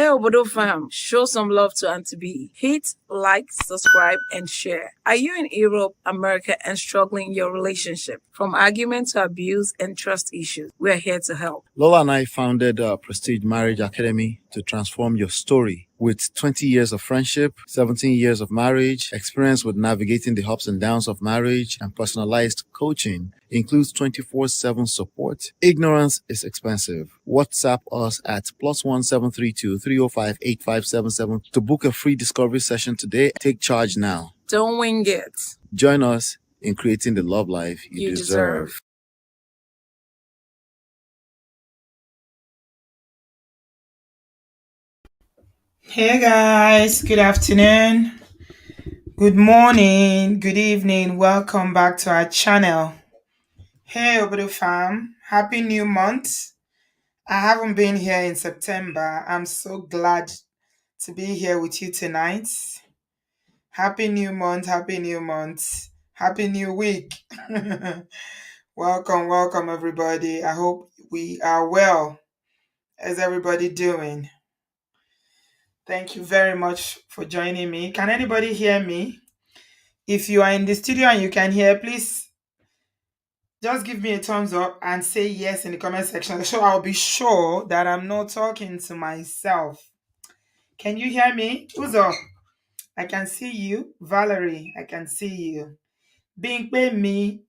Hey Obodo fam, show some love to Auntie B. Hit, like, subscribe, and share. Are you in Europe, America, and struggling in your relationship? From argument to abuse and trust issues, we're here to help. Lola and I founded Prestige Marriage Academy to transform your story. With 20 years of friendship, 17 years of marriage, experience with navigating the ups and downs of marriage, and personalized coaching, includes 24/7 support. Ignorance is expensive. WhatsApp us at +1732 305 8577 to book a free discovery session today. Take charge now. Don't wing it. Join us in creating the love life you deserve. Hey guys, good afternoon, good morning, good evening. Welcome back to our channel. Hey Obodo fam, happy new month. I haven't been here in September. I'm so glad to be here with you tonight. Happy new month, happy new month, happy new week. Welcome everybody. I hope we are well. How's everybody doing? Thank you very much for joining me. Can anybody hear me? If you are in the studio and you can hear, please just give me a thumbs up and say yes in the comment section so I'll be sure that I'm not talking to myself. Can you hear me? Uzo, I can see you. Valerie, I can see you. Bing me,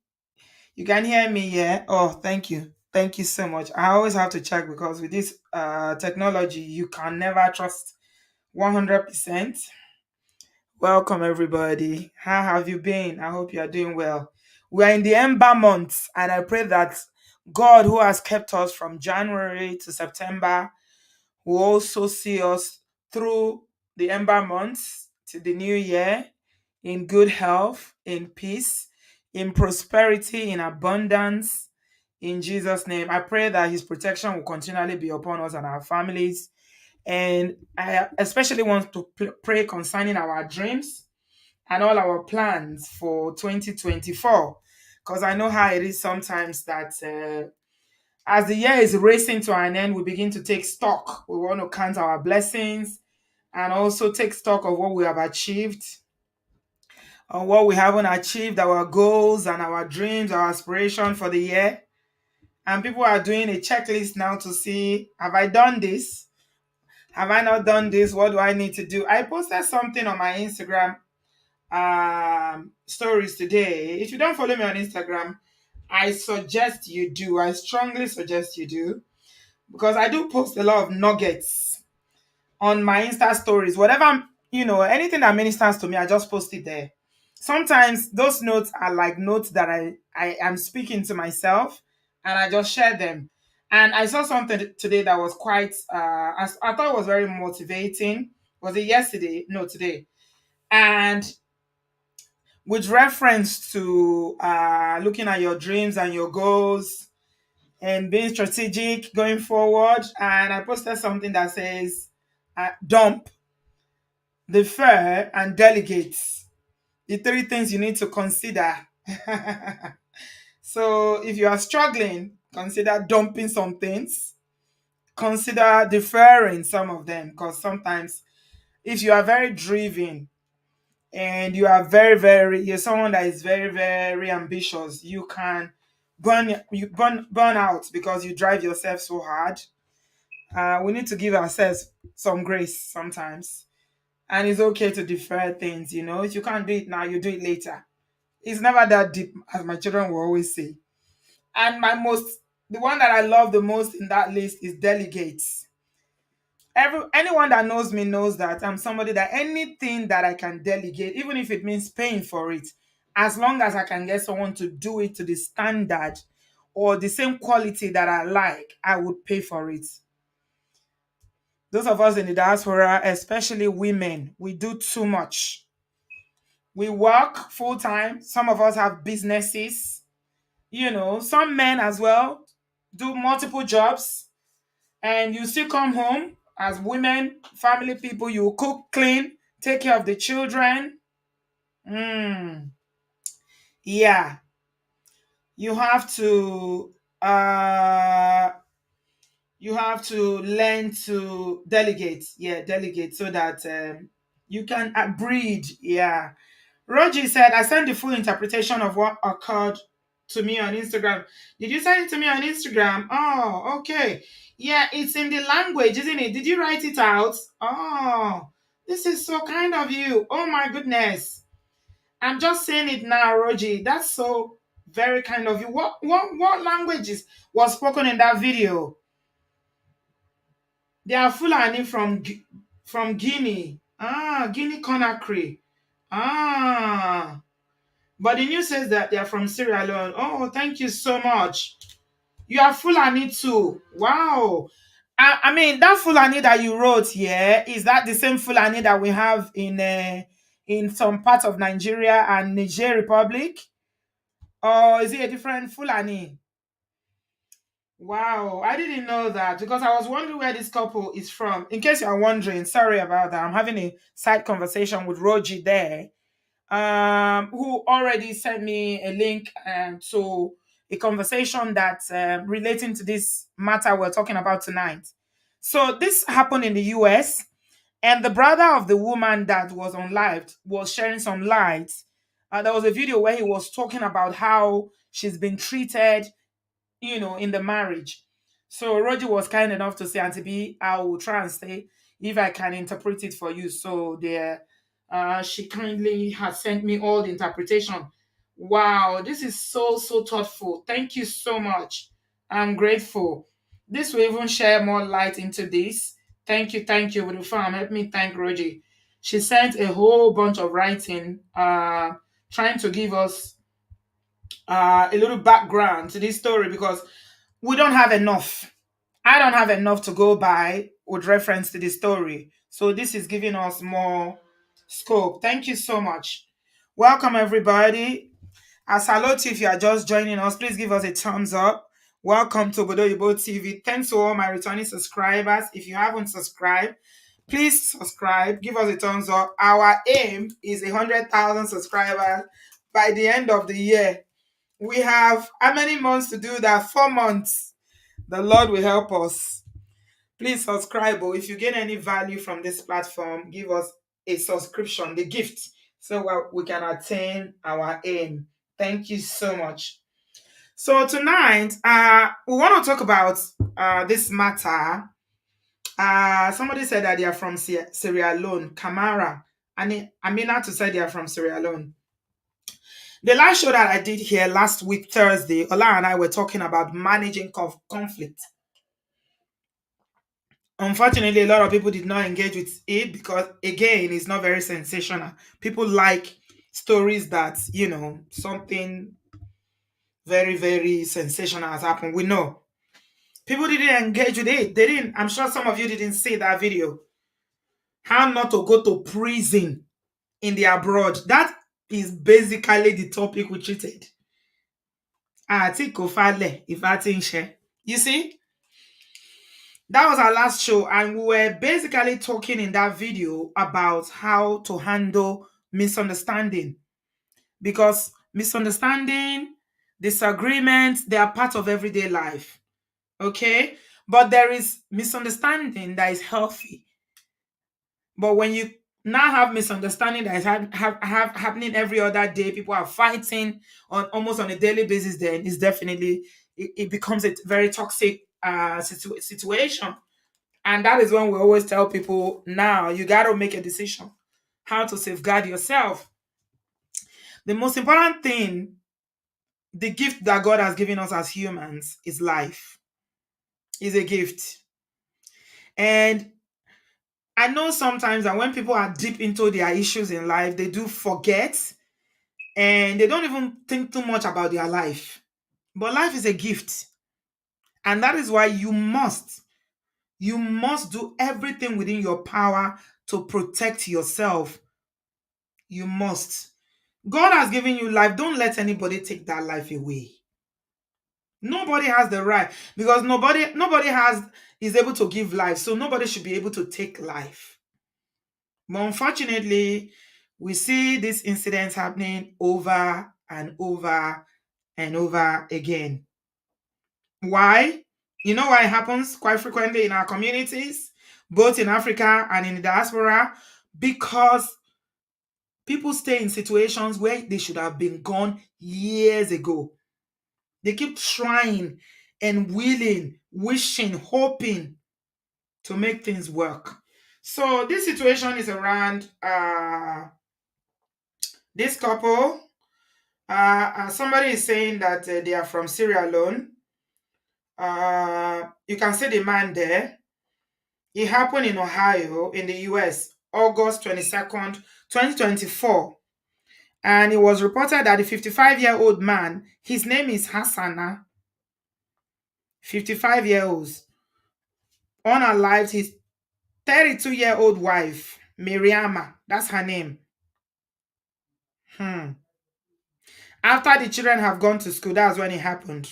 you can hear me, yeah? Oh, thank you. Thank you so much. I always have to check because with this technology, you can never trust 100%. Welcome, everybody. How have you been? I hope you are doing well. We are in the Ember month, and I pray that God, who has kept us from January to September, will also see us through the Ember months to the new year in good health, in peace, in prosperity, in abundance. In Jesus' name, I pray that His protection will continually be upon us and our families. And I especially want to pray concerning our dreams and all our plans for 2024. Because I know how it is sometimes that as the year is racing to an end, we begin to take stock. We want to count our blessings and also take stock of what we have achieved, or what we haven't achieved, our goals and our dreams, our aspiration for the year. And people are doing a checklist now to see, have I done this? Have I not done this? What do I need to do? I posted something on my Instagram stories today. If you don't follow me on Instagram, I suggest you do. I strongly suggest you do, because I do post a lot of nuggets on my Insta stories. Whatever, anything that ministers to me, I just post it there. Sometimes those notes are like notes that I am speaking to myself, and I just share them. And I saw something today that was quite, I thought it was very motivating. Was it yesterday? No, today. And with reference to looking at your dreams and your goals and being strategic going forward. And I posted something that says, dump, defer, and delegate. The three things you need to consider. So if you are struggling, consider dumping some things. Consider deferring some of them, because sometimes if you are very driven and you are you're someone that is very, very ambitious, you can burn out because you drive yourself so hard. We need to give ourselves some grace sometimes, and it's okay to defer things. If you can't do it now, you do it later. It's never that deep, as my children will always say. And the one that I love the most in that list is delegates. Anyone that knows me knows that I'm somebody that anything that I can delegate, even if it means paying for it, as long as I can get someone to do it to the standard or the same quality that I like, I would pay for it. Those of us in the diaspora, especially women, we do too much. We work full time. Some of us have businesses. Some men as well do multiple jobs, and you still come home as women, family people. You cook, clean, take care of the children. Yeah, you have to You have to learn to delegate. Yeah, delegate so that you can breed. Yeah. Roji said, I sent the full interpretation of what occurred to me on Instagram. Did you send it to me on Instagram? Oh, okay. Yeah, it's in the language, isn't it? Did you write it out? Oh, this is so kind of you. Oh my goodness. I'm just saying it now, Roji. That's so very kind of you. What languages was spoken in that video? They are Fulani from from Guinea. Ah, Guinea Conakry. Ah. But the news says that they are from Sierra Leone. Oh, thank you so much. You are Fulani too. Wow. I mean, that Fulani that you wrote here, is that the same Fulani that we have in some parts of Nigeria and Niger Republic? Or is it a different Fulani? Wow, I didn't know that because I was wondering where this couple is from. In case you're wondering, sorry about that. I'm having a side conversation with Roji there, who already sent me a link to a conversation that's relating to this matter we're talking about tonight. So this happened in the US, and the brother of the woman that was on live was sharing some light. There was a video where he was talking about how she's been treated, in the marriage. So Roger was kind enough to say, Auntie B, I will try and say if I can interpret it for you. So there, she kindly has sent me all the interpretation. Wow, this is so, so thoughtful. Thank you so much. I'm grateful. This will even share more light into this. Thank you, with the farm. Help me thank Roger. She sent a whole bunch of writing, trying to give us a little background to this story because we don't have enough. I don't have enough to go by with reference to the story. So this is giving us more scope. Thank you so much. Welcome, everybody. As hello to if you are just joining us, please give us a thumbs up. Welcome to Obodoyibo TV. Thanks to all my returning subscribers. If you haven't subscribed, please subscribe. Give us a thumbs up. Our aim is 100,000 subscribers by the end of the year. We have how many months to do that? 4 months. The Lord will help us. Please subscribe. Or if you get any value from this platform, give us a subscription, the gift, so we can attain our aim. Thank you so much. So tonight, we want to talk about this matter. Somebody said that they are from Sierra Leone, Camara, and Amina to say they are from Sierra Leone. The last show that I did here last week, Thursday, Ola and I were talking about managing conflict. Unfortunately, a lot of people did not engage with it because, again, it's not very sensational. People like stories that, something very, very sensational has happened. We know. People didn't engage with it. They didn't. I'm sure some of you didn't see that video. How not to go to prison in the abroad. That is basically the topic we treated. You see? That was our last show, and we were basically talking in that video about how to handle misunderstanding, because misunderstanding, disagreement, they are part of everyday life. Okay, but there is misunderstanding that is healthy. But when you now have misunderstanding that is happening every other day, people are fighting on almost on a daily basis, then it's definitely it becomes a very toxic situation. And that is when we always tell people, now you got to make a decision how to safeguard yourself. The most important thing, the gift that God has given us as humans, is life. Is a gift. And I know sometimes that when people are deep into their issues in life, they do forget and they don't even think too much about their life. But life is a gift. And that is why you must do everything within your power to protect yourself. You must. God has given you life. Don't let anybody take that life away. Nobody has the right, because nobody is able to give life. So nobody should be able to take life. But unfortunately, we see these incidents happening over and over and over again. Why? You know why it happens quite frequently in our communities, both in Africa and in the diaspora? Because people stay in situations where they should have been gone years ago. They keep trying and willing, wishing, hoping to make things work. So this situation is around this couple. Somebody is saying that they are from Sierra Leone. You can see the man there. It happened in Ohio, in the US, August 22nd, 2024. And it was reported that the 55-year-old man, his name is Hassana, 55 years old, unalived his 32-year-old wife, Miriama. That's her name. Hmm. After the children have gone to school, that's when it happened.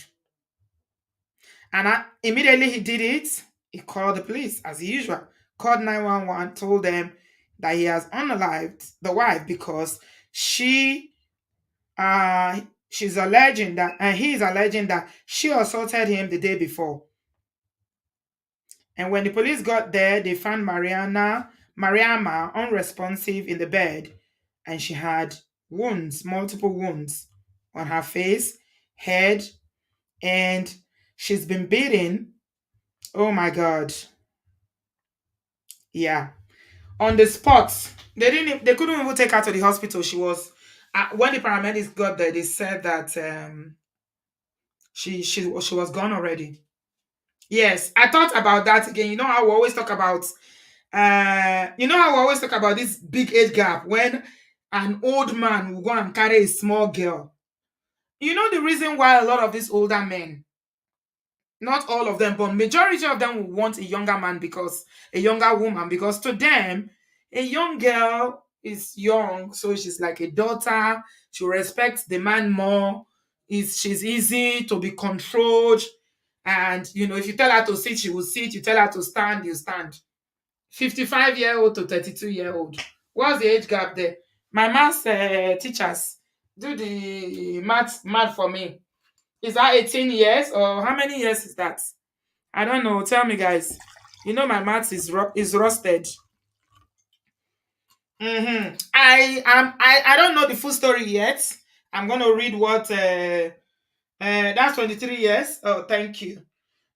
And immediately he did it, he called the police as usual, called 911, told them that he has unalived the wife because she she's alleging that, and he is alleging that she assaulted him the day before. And when the police got there, they found Mariama unresponsive in the bed, and she had wounds, multiple wounds on her face, head, and she's been beaten. Oh my God. Yeah. On the spot. They couldn't even take her to the hospital. She was when the paramedics got there, they said that she was gone already. Yes, I thought about that again. You know how we always talk about this big age gap when an old man will go and carry a small girl. You know the reason why a lot of these older men, not all of them, but majority of them will want a younger man, because a younger woman, because to them, a young girl is young, so she's like a daughter. She respects the man more. She's easy to be controlled. And if you tell her to sit, she will sit. You tell her to stand, you stand. 55-year-old to 32-year-old. What's the age gap there? My maths teachers, do the math for me. Is that 18 years, or how many years is that? I don't know. Tell me, guys. My maths is rusted. I don't know the full story yet. I'm gonna read what that's 23 years. Oh, thank you.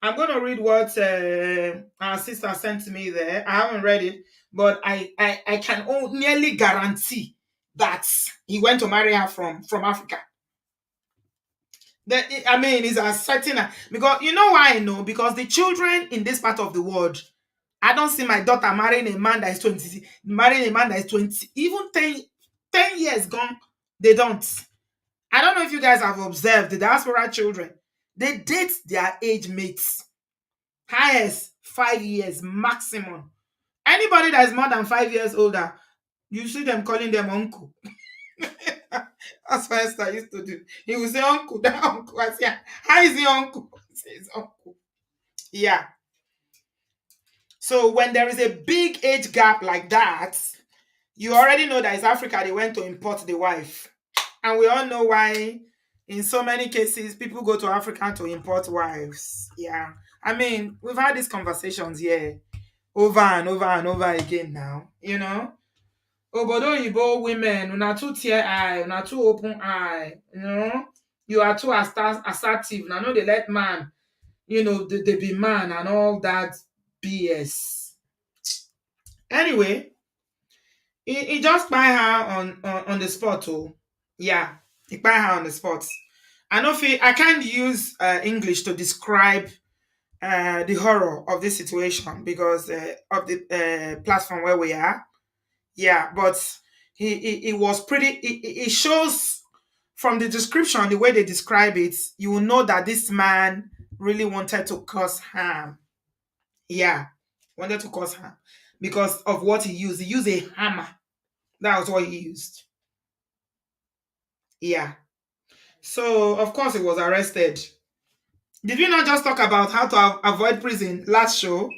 I'm gonna read what our sister sent to me there. I haven't read it, but I can nearly guarantee that he went to marry her from Africa. I mean, it's a certain, because you know why I know, because the children in this part of the world, I don't see my daughter marrying a man that is 20, marrying a man that is 20, even 10 years gone. They don't. I don't know if you guys have observed the diaspora children. They date their age mates. Highest 5 years maximum. Anybody that is more than 5 years older, you see them calling them uncle. That's what Esther used to do. He would say, uncle, that uncle. I say, how is he uncle? He says, uncle. Yeah. So when there is a big age gap like that, you already know that it's Africa they went to import the wife. And we all know why in so many cases people go to Africa to import wives. Yeah. I mean, we've had these conversations here over and over and over again now, Obodooyinbo women, una too tear eye, una too open eye, you are too assertive. Now no, they let man, they be man and all that BS. Anyway, he just buy her on the spot. Oh, yeah, he buy her on the spot. I know I can't use English to describe the horror of this situation because of the platform where we are. Yeah, but he was pretty. It shows from the description, the way they describe it, you will know that this man really wanted to cause harm. Yeah, wanted to cause harm because of what he used. He used a hammer. That was what he used. Yeah. So of course he was arrested. Did we not just talk about how to avoid prison last show?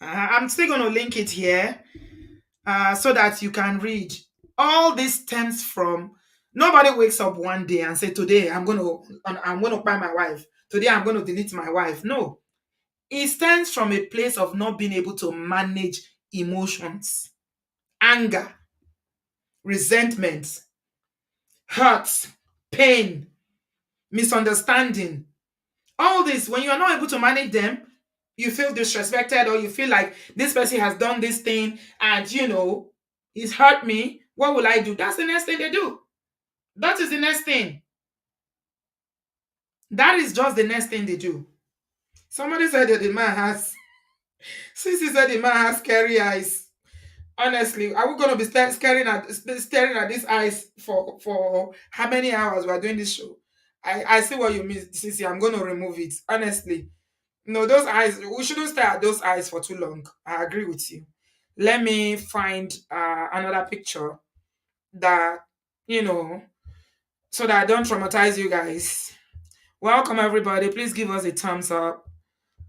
I'm still going to link it here so that you can read. All this stems from nobody wakes up one day and say, today I'm going to buy my wife. Today I'm going to delete my wife. No. It stems from a place of not being able to manage emotions, anger, resentment, hurt, pain, misunderstanding. All this, when you are not able to manage them, you feel disrespected, or you feel like this person has done this thing and he's hurt me. What will I do? That's the next thing they do. That is the next thing. That is just the next thing they do. Somebody said that the man has, since he said the man has scary eyes. Honestly, are we going to be staring at these eyes for how many hours we are doing this show? I see what you mean, Sissy. I'm going to remove it. Honestly, no, those eyes. We shouldn't stare at those eyes for too long. I agree with you. Let me find another picture that you know, so that I don't traumatize you guys. Welcome everybody. Please give us a thumbs up.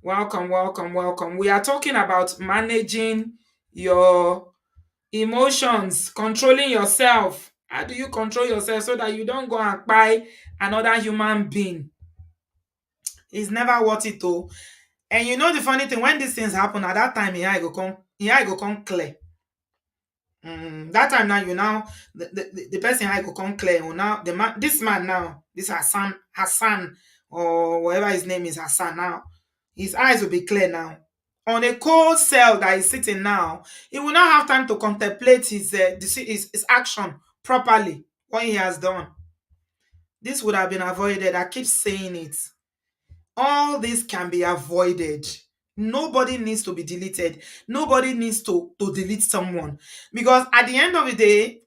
Welcome, welcome, welcome. We are talking about managing your emotions, controlling yourself. How do you control yourself so that you don't go and buy another human being? It's never worth it though. And you know the funny thing, when these things happen, at that time, here I go come clear. That time now, the person I go come clear. Now the man, this man now, this Hassan, or whatever his name is, Hassan now, his eyes will be clear now. On a cold cell that is sitting now, he will not have time to contemplate his action properly, what he has done. This would have been avoided. I keep saying it. All this can be avoided. Nobody needs to be deleted. Nobody needs to delete someone. Because at the end of the day,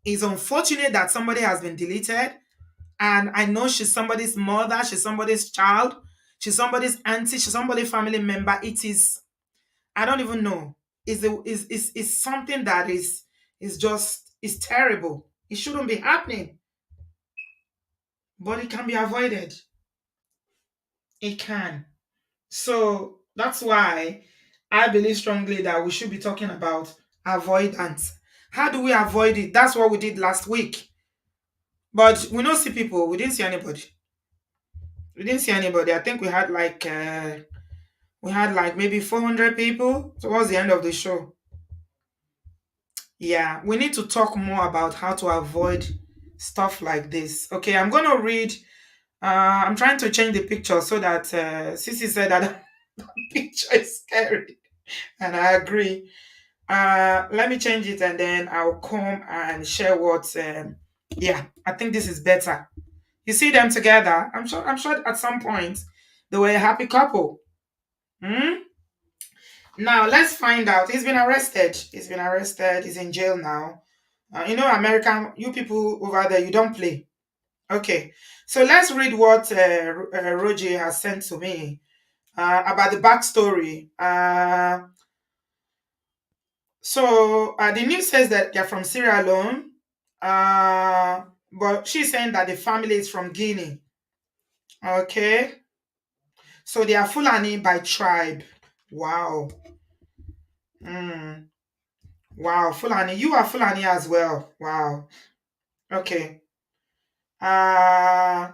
it's unfortunate that somebody has been deleted. And I know she's somebody's mother, she's somebody's child, she's somebody's auntie, she's somebody's family member. It is, I don't even know. Is something that is terrible. It shouldn't be happening. But it can be avoided. It can. So that's why I believe strongly that we should be talking about avoidance. How do we avoid it? That's what we did last week. But we don't see people. We didn't see anybody. We didn't see anybody. I think we had like maybe 400 people towards the end of the show. Yeah, we need to talk more about how to avoid stuff like this. Okay, I'm going to read. I'm trying to change the picture so that Sissy said that the picture is scary. And I agree. Let me change it and then I'll come and share what. Yeah, I think this is better. You see them together. I'm sure at some point they were a happy couple. Hmm? Now let's find out. He's been arrested. He's been arrested. He's in jail now. American, you people over there, you don't play. Okay, so let's read what Roger has sent to me about the backstory. So the news says that they're from Sierra Leone, but she's saying that the family is from Guinea. Okay, so they are Fulani by tribe. Wow. Mm. Wow, Fulani. You are Fulani as well. Wow. Okay. Uh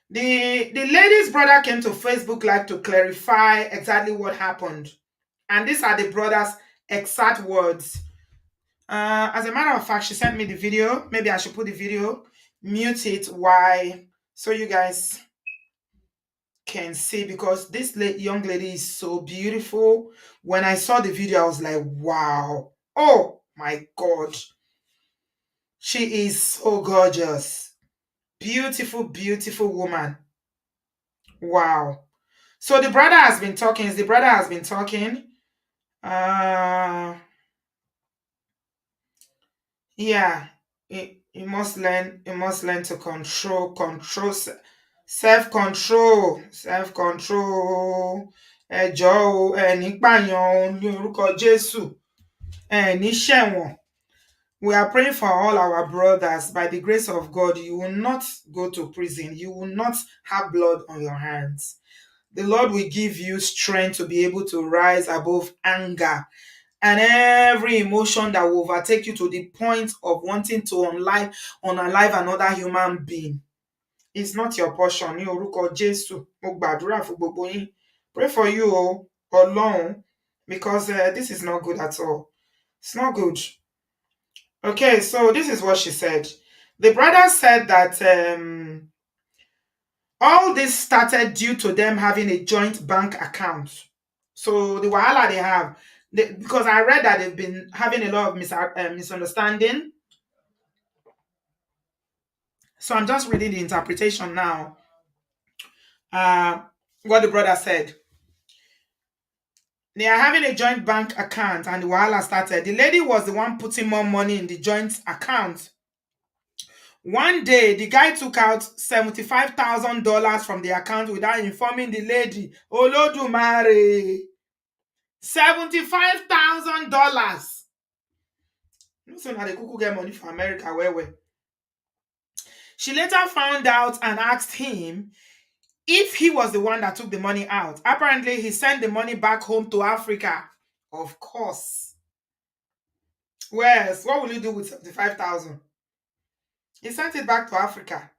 the lady's brother came to Facebook Live to clarify exactly what happened. And these are the brother's exact words. As a matter of fact, she sent me the video. Maybe I should put the video, mute it. Why? So you guys can see, because this young lady is so beautiful. When I saw the video, I was like, wow. Oh my God. She is so gorgeous. Beautiful, beautiful woman. Wow. So the brother has been talking. The brother has been talking. Uh yeah. You must learn. You must learn to self-control. Self-control. Ẹ jọ̀ọ́ o, ẹ ní pààyàn o, ní orúkọ Jésù. Ẹ ní ṣẹ̀wọ̀n. We are praying for all our brothers. By the grace of God, you will not go to prison. You will not have blood on your hands. The Lord will give you strength to be able to rise above anger and every emotion that will overtake you to the point of wanting to unalive another human being. It's not your portion. Ní orúkọ Jésù, mo gbàdúrà fún gbogbo yín. Pray for you alone because this is not good at all. It's not good. Okay, so this is what she said. The brother said that all this started due to them having a joint bank account. So the wahala they have, because I read that they've been having a lot of misunderstanding. So I'm just reading the interpretation now. Uh, what the brother said. They are having a joint bank account and the wahala started. The lady was the one putting more money in the joint account. One day, the guy took out $75,000 from the account without informing the lady. Olodumare. $75,000. No say na dey kuku get money for America well. She later found out and asked him if he was the one that took the money out. Apparently, he sent the money back home to Africa. Of course. Well, what will you do with 75,000? He sent it back to Africa.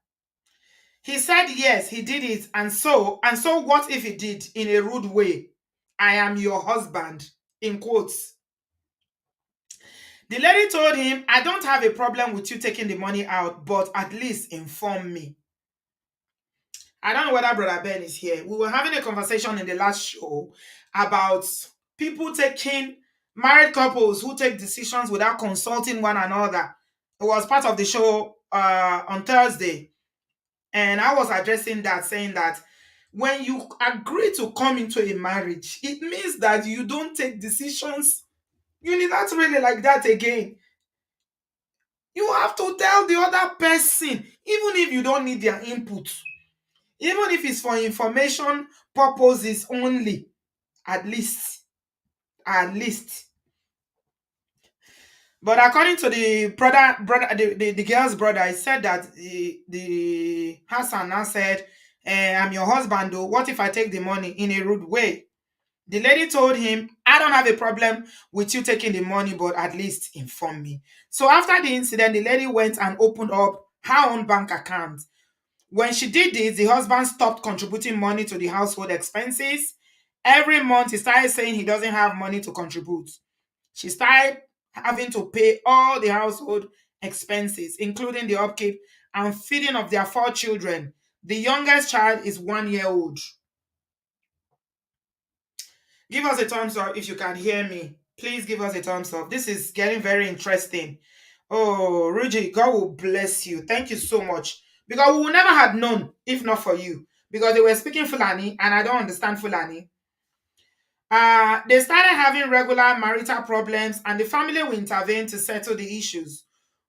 He said yes, he did it, and so what if he did in a rude way? I am your husband, in quotes. The lady told him, I don't have a problem with you taking the money out, but at least inform me. I don't know whether Brother Ben is here. We were having a conversation in the last show about people taking, married couples who take decisions without consulting one another. It was part of the show on Thursday. And I was addressing that, saying that when you agree to come into a marriage, it means that you don't take decisions unilaterally like that again. You have to tell the other person, even if you don't need their input, even if it's for information purposes only, at least. At least. But according to the the girl's brother, he said that the Hassan now said, I'm your husband though. What if I take the money in a rude way? The lady told him, I don't have a problem with you taking the money, but at least inform me. So after the incident, the lady went and opened up her own bank account. When she did this, the husband stopped contributing money to the household expenses. Every month, he started saying he doesn't have money to contribute. She started having to pay all the household expenses, including the upkeep and feeding of their 4 children. The youngest child is 1 year old. Give us a thumbs up if you can hear me. Please give us a thumbs up. This is getting very interesting. Oh, Ruji, God will bless you. Thank you so much. Because we would never have known if not for you. Because they were speaking Fulani and I don't understand Fulani. They started having regular marital problems and the family will intervene to settle the issues.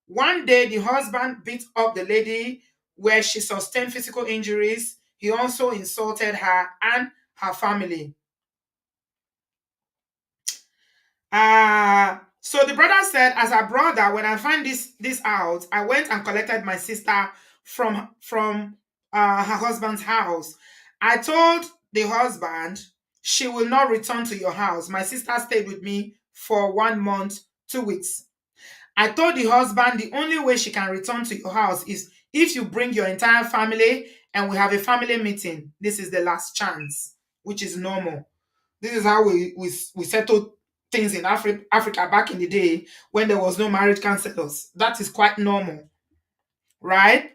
One day, the husband beat up the lady where she sustained physical injuries. He also insulted her and her family. So the brother said, as a brother, when I find this out, I went and collected my sister from her husband's house. I told the husband she will not return to your house. My sister stayed with me for 1 month, 2 weeks. I told the husband the only way she can return to your house is if you bring your entire family and we have a family meeting. This is the last chance, which is normal. This is how we settled things in Africa back in the day when there was no marriage counselors. That is quite normal, right?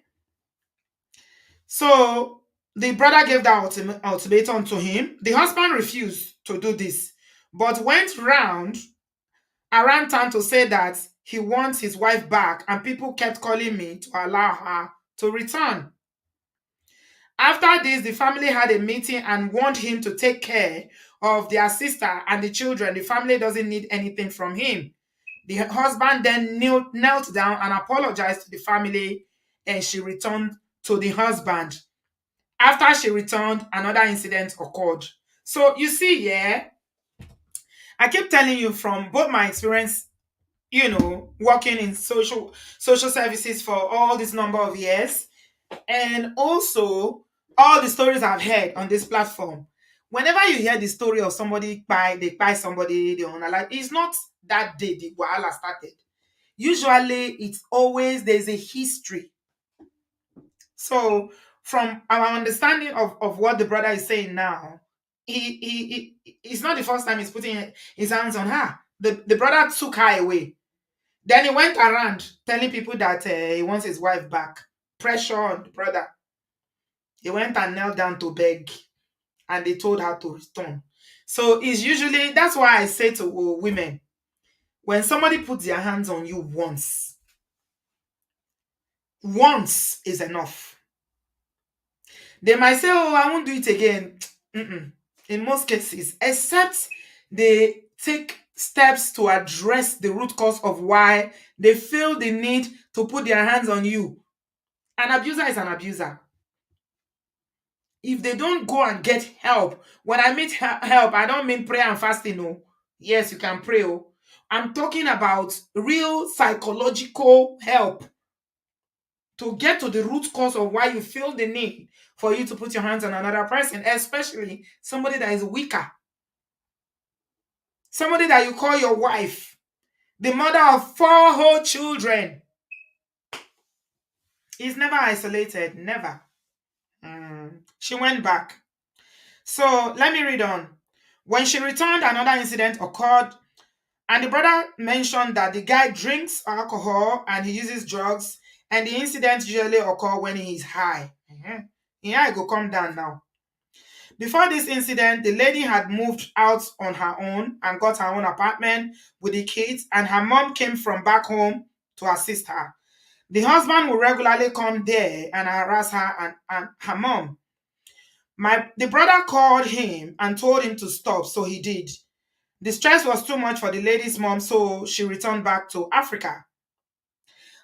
So the brother gave that ultimatum to him. The husband refused to do this, but went around town to say that he wants his wife back, and people kept calling me to allow her to return. After this, the family had a meeting and warned him to take care of their sister and the children. The family doesn't need anything from him. The husband then knelt down and apologized to the family, and she returned to the husband. After she returned, another incident occurred. So you see, yeah, I keep telling you from both my experience, working in social services for all this number of years, and also all the stories I've heard on this platform. Whenever you hear the story of somebody they buy somebody, they unalive, it's not that day the wahala started. Usually, it's always there's a history. So, from our understanding of what the brother is saying now, it's not the first time he's putting his hands on her. The brother took her away. Then he went around telling people that he wants his wife back. Pressure on the brother. He went and knelt down to beg, and they told her to return. So it's usually, that's why I say to women, when somebody puts their hands on you once is enough. They might say, oh, I won't do it again. Mm-mm. In most cases, except they take steps to address the root cause of why they feel the need to put their hands on you. An abuser is an abuser. If they don't go and get help, when I mean help, I don't mean prayer and fasting. No, yes, you can pray. Oh. I'm talking about real psychological help to get to the root cause of why you feel the need for you to put your hands on another person, especially somebody that is weaker, somebody that you call your wife, the mother of 4 whole children, is never isolated, never. She went back. So let me read on. When she returned, another incident occurred, and the brother mentioned that the guy drinks alcohol and he uses drugs, and the incidents usually occur when he is high. Yeah, I go calm down now. Before this incident, the lady had moved out on her own and got her own apartment with the kids, and her mom came from back home to assist her. The husband would regularly come there and harass her and her mom. The brother called him and told him to stop, so he did. The stress was too much for the lady's mom, so she returned back to Africa.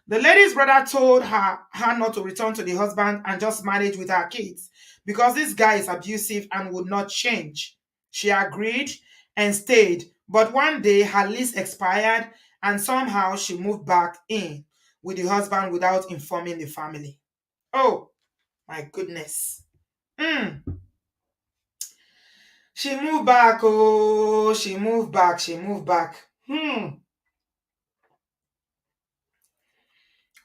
The lady's brother told her not to return to the husband and just manage with her kids because this guy is abusive and would not change. She agreed and stayed, but one day her lease expired and somehow she moved back in with the husband without informing the family. Oh, my goodness. She moved back. Oh, she moved back. She moved back.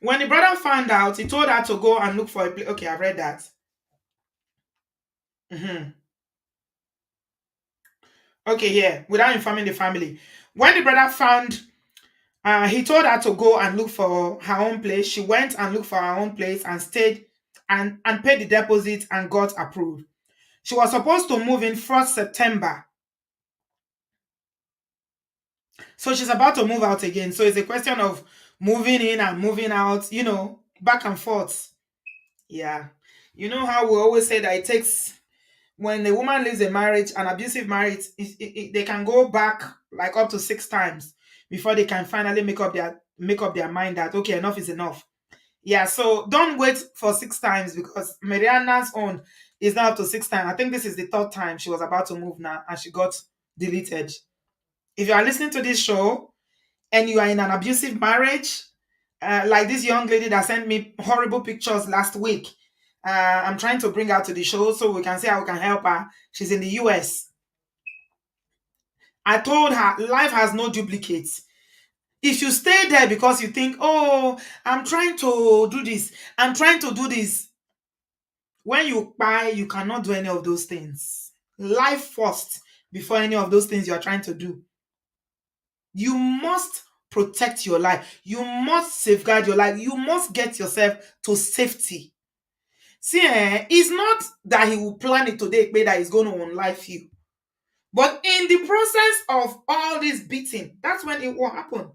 When the brother found out, he told her to go and look for a place. Okay, I've read that. Okay, yeah, without informing the family. When the brother found, he told her to go and look for her own place. She went and looked for her own place and stayed and paid the deposit and got approved. She was supposed to move in 1st September. So she's about to move out again. So it's a question of moving in and moving out, back and forth. Yeah. You know how we always say that it takes, when a woman leaves a marriage, an abusive marriage, they can go back like up to 6 times before they can finally make up their mind that okay, enough is enough. Yeah, so don't wait for 6 times because Mariana's own is now up to 6 times. I think this is the 3rd time she was about to move now and she got deleted. If you are listening to this show and you are in an abusive marriage, like this young lady that sent me horrible pictures last week, I'm trying to bring her to the show so we can see how we can help her. She's in the US. I told her life has no duplicates. If you stay there because you think, oh, I'm trying to do this, I'm trying to do this, when you buy, you cannot do any of those things. Life first before any of those things you are trying to do. You must protect your life. You must safeguard your life. You must get yourself to safety. See, it's not that he will plan it today, that he's going to unlife you. But in the process of all this beating, that's when it will happen.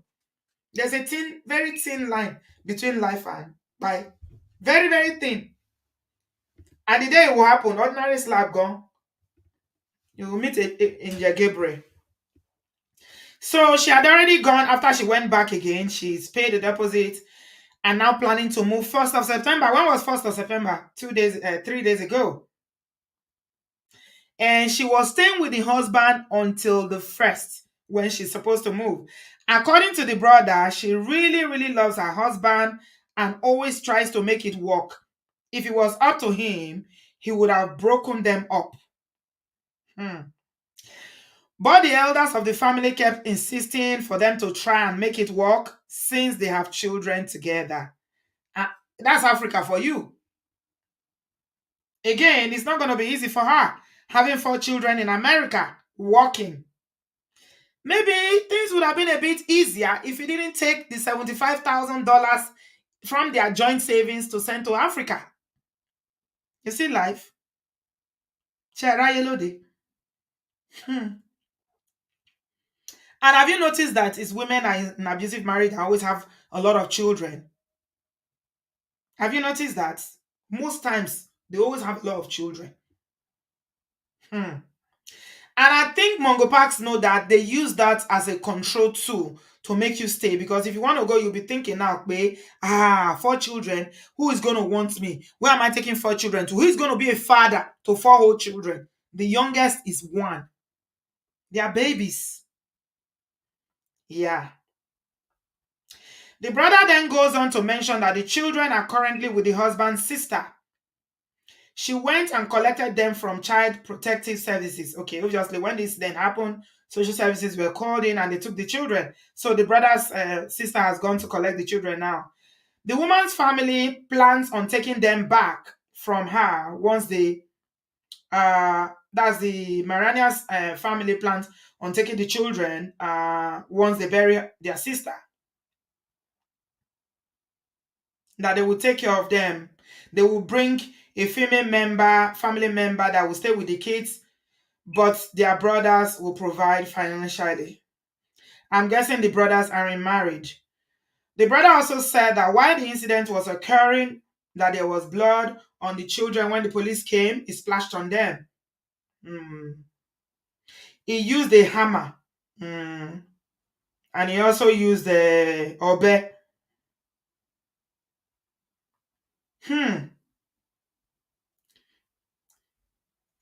There's a very thin line between life and bye. Very, very thin. And the day it will happen, ordinary slap gone. You will meet in your Gabriel. So she had already gone after she went back again. She's paid the deposit and now planning to move 1st of September. When was 1st of September? 3 days ago. And she was staying with the husband until the 1st when she's supposed to move. According to the brother, she really, really loves her husband and always tries to make it work. If it was up to him, he would have broken them up. But the elders of the family kept insisting for them to try and make it work since they have children together. That's Africa for you. Again, it's not going to be easy for her. having 4 children in America, working. Maybe things would have been a bit easier if he didn't take the $75,000 from their joint savings to send to Africa. You see life? Cherayelode. Hmm. And have you noticed that it's women are in abusive marriage that always have a lot of children? Have you noticed that? Most times they always have a lot of children. Hmm. And I think Mongo Parks know that they use that as a control tool to make you stay. Because if you want to go, you'll be thinking now, babe, 4 children, who is going to want me? Where am I taking 4 children to? Who is going to be a father to 4 whole children? The youngest is 1. They are babies. Yeah. The brother then goes on to mention that the children are currently with the husband's sister. She went and collected them from Child Protective Services. Okay, obviously, when this then happened, social services were called in and they took the children. So the brother's sister has gone to collect the children now. The woman's family plans on taking them back from her once that's the Marania's family plans on taking the children once they bury their sister. That they will take care of them. They will bring a female member, family member that will stay with the kids, but their brothers will provide financially. I'm guessing the brothers are in marriage. The brother also said that while the incident was occurring, that there was blood on the children when the police came, he splashed on them. Mm. He used a hammer. Mm. And he also used the obe. Hmm.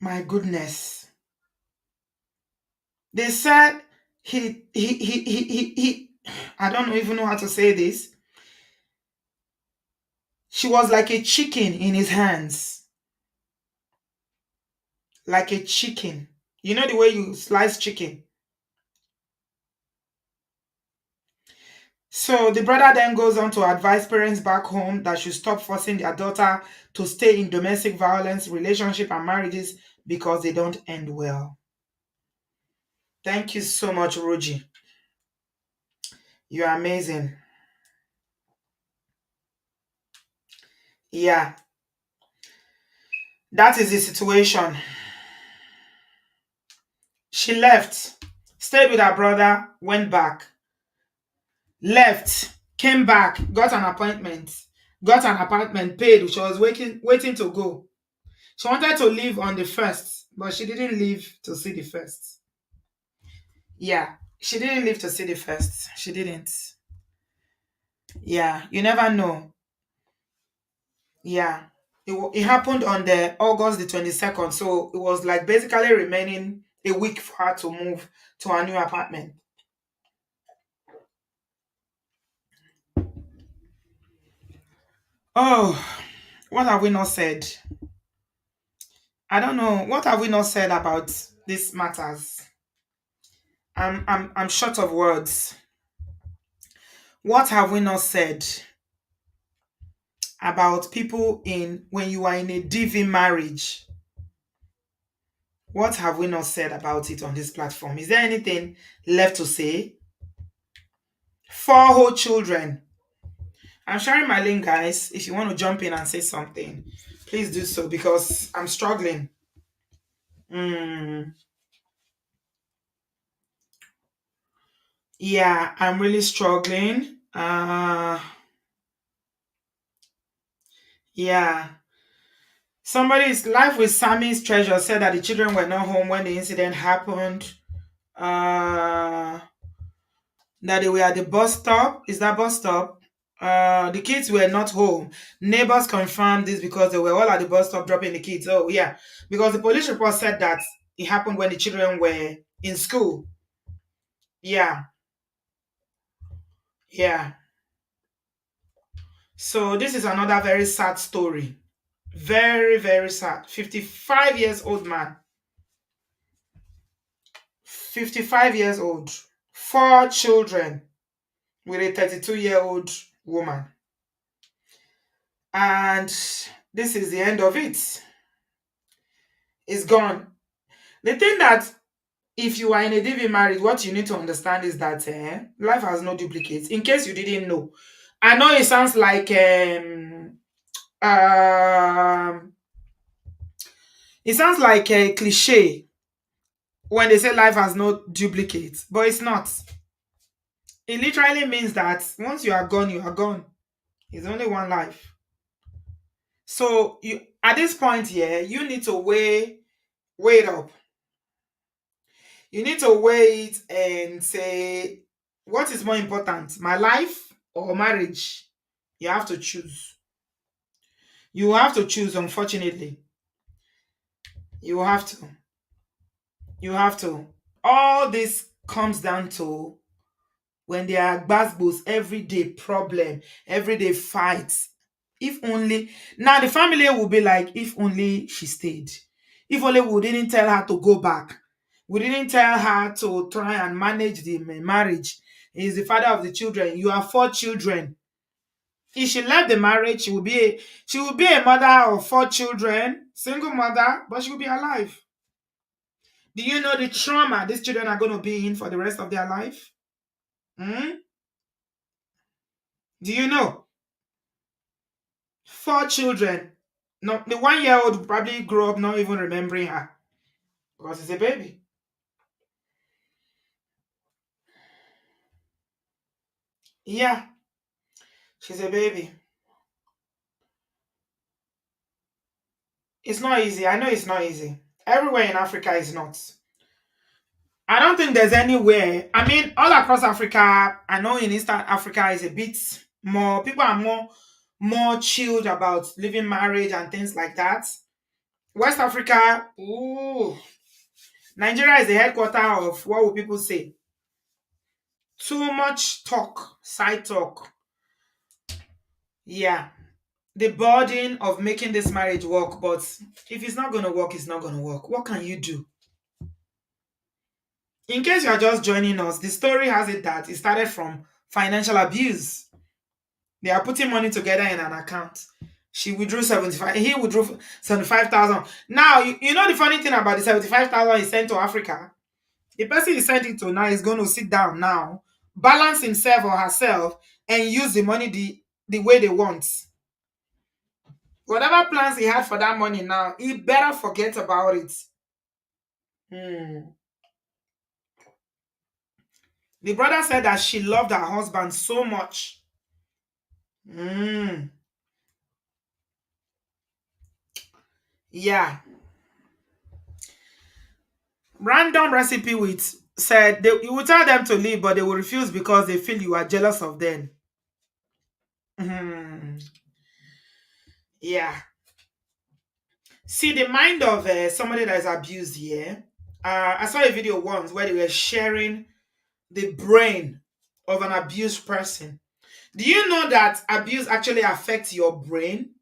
My goodness. They said he I don't even know how to say this. She was like a chicken in his hands. Like a chicken. You know the way you slice chicken? So the brother then goes on to advise parents back home that should stop forcing their daughter to stay in domestic violence, relationship, and marriages because they don't end well. Thank you so much, Roji. You're amazing. Yeah, that is the situation. She left, stayed with her brother, went back, left, came back, got an apartment paid. She was waiting to go. She wanted to leave on the first, but she didn't leave to see the first. Yeah, she didn't live to see the first. She didn't. Yeah, you never know. Yeah, it happened on the August the 22nd, so it was like basically remaining a week for her to move to her new apartment. Oh, what have we not said? I don't know. What have we not said about these matters? I'm short of words. What have we not said about people in when you are in a DV marriage? What have we not said about it on this platform? Is there anything left to say? 4 whole children. I'm sharing my link, guys. If you want to jump in and say something, please do so because I'm struggling. Mm, yeah, I'm really struggling. Yeah. Somebody's life with Sammy's treasure said that the children were not home when the incident happened. Uh, that they were at the bus stop. Is that bus stop? The kids were not home. Neighbors confirmed this because they were all at the bus stop dropping the kids. Oh, yeah. Because the police report said that it happened when the children were in school. Yeah. Yeah. So this is another very sad story. Very, very sad. 55 years old man. 55 years old. 4 children with a 32-year-old woman. And this is the end of it. It's gone. The thing that if you are in a DV marriage, what you need to understand is that life has no duplicates. In case you didn't know, I know it sounds like um a cliche when they say life has no duplicates, but it's not. It literally means that once you are gone, you are gone. It's only one life. So you at this point here, you need to weigh it up. You need to weigh it and say, what is more important, my life or marriage? You have to choose. You have to choose, unfortunately. You have to. You have to. All this comes down to when there are gbasgbos, everyday problem, everyday fights. If only now the family will be like, if only she stayed. If only we didn't tell her to go back. We didn't tell her to try and manage the marriage. He's the father of the children. You have 4 children. If she left the marriage, she will be a mother of 4 children, single mother, but she will be alive. Do you know the trauma these children are going to be in for the rest of their life? Hmm? Do you know? 4 children. No, the 1 year old will probably grow up not even remembering her because it's a baby. Yeah, she's a baby. It's not easy. I know it's not easy. Everywhere in Africa is not. I don't think there's anywhere. I mean, all across Africa, I know in Eastern Africa is a bit more. People are more chilled about living marriage and things like that. West Africa, ooh, Nigeria is the headquarter of what will people say? Too much talk, side talk. Yeah, the burden of making this marriage work, but if it's not going to work, it's not going to work. What can you do? In case you are just joining us, the story has it that it started from financial abuse. They are putting money together in an account. She withdrew 75, he withdrew 75,000. Now, you know the funny thing about the 75,000 he sent to Africa? The person he sent it to now is going to sit down now, balance himself or herself, and use the money the way they want. Whatever plans he had for that money now, he better forget about it. Hmm. The brother said that she loved her husband so much. Hmm. Yeah. Random recipe with said you will tell them to leave, but they will refuse because they feel you are jealous of them. Hmm. Yeah. See, the mind of somebody that is abused here. I saw a video once where they were sharing the brain of an abused person. Do you know that abuse actually affects your brain?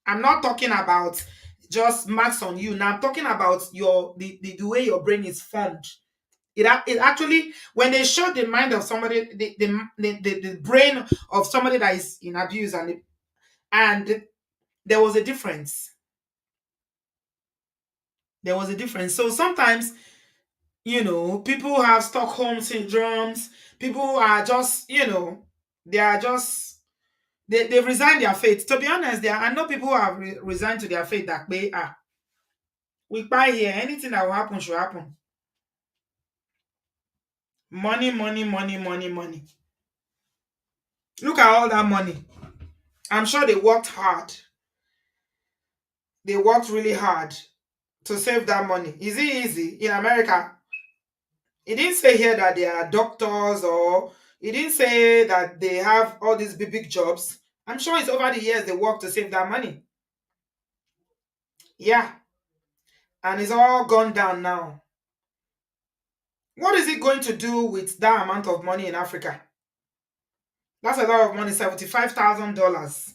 I'm not talking about just marks on you. Now I'm talking about the way your brain is formed. It actually, when they show the mind of somebody, the brain of somebody that is in abuse, and there was a difference. There was a difference. So sometimes, people have Stockholm syndromes. People are just, they are just they've resigned their fate. To be honest, I know people who have resigned to their fate that we buy here. Anything that will happen should happen. Money, money, money, money, money. Look at all that money. I'm sure they worked hard. They worked really hard to save that money. Is it easy in America? It didn't say here that they are doctors, or it didn't say that they have all these big jobs. I'm sure it's over the years they worked to save that money. Yeah, and it's all gone down now. What is it going to do with that amount of money in Africa? That's a lot of money, $75,000.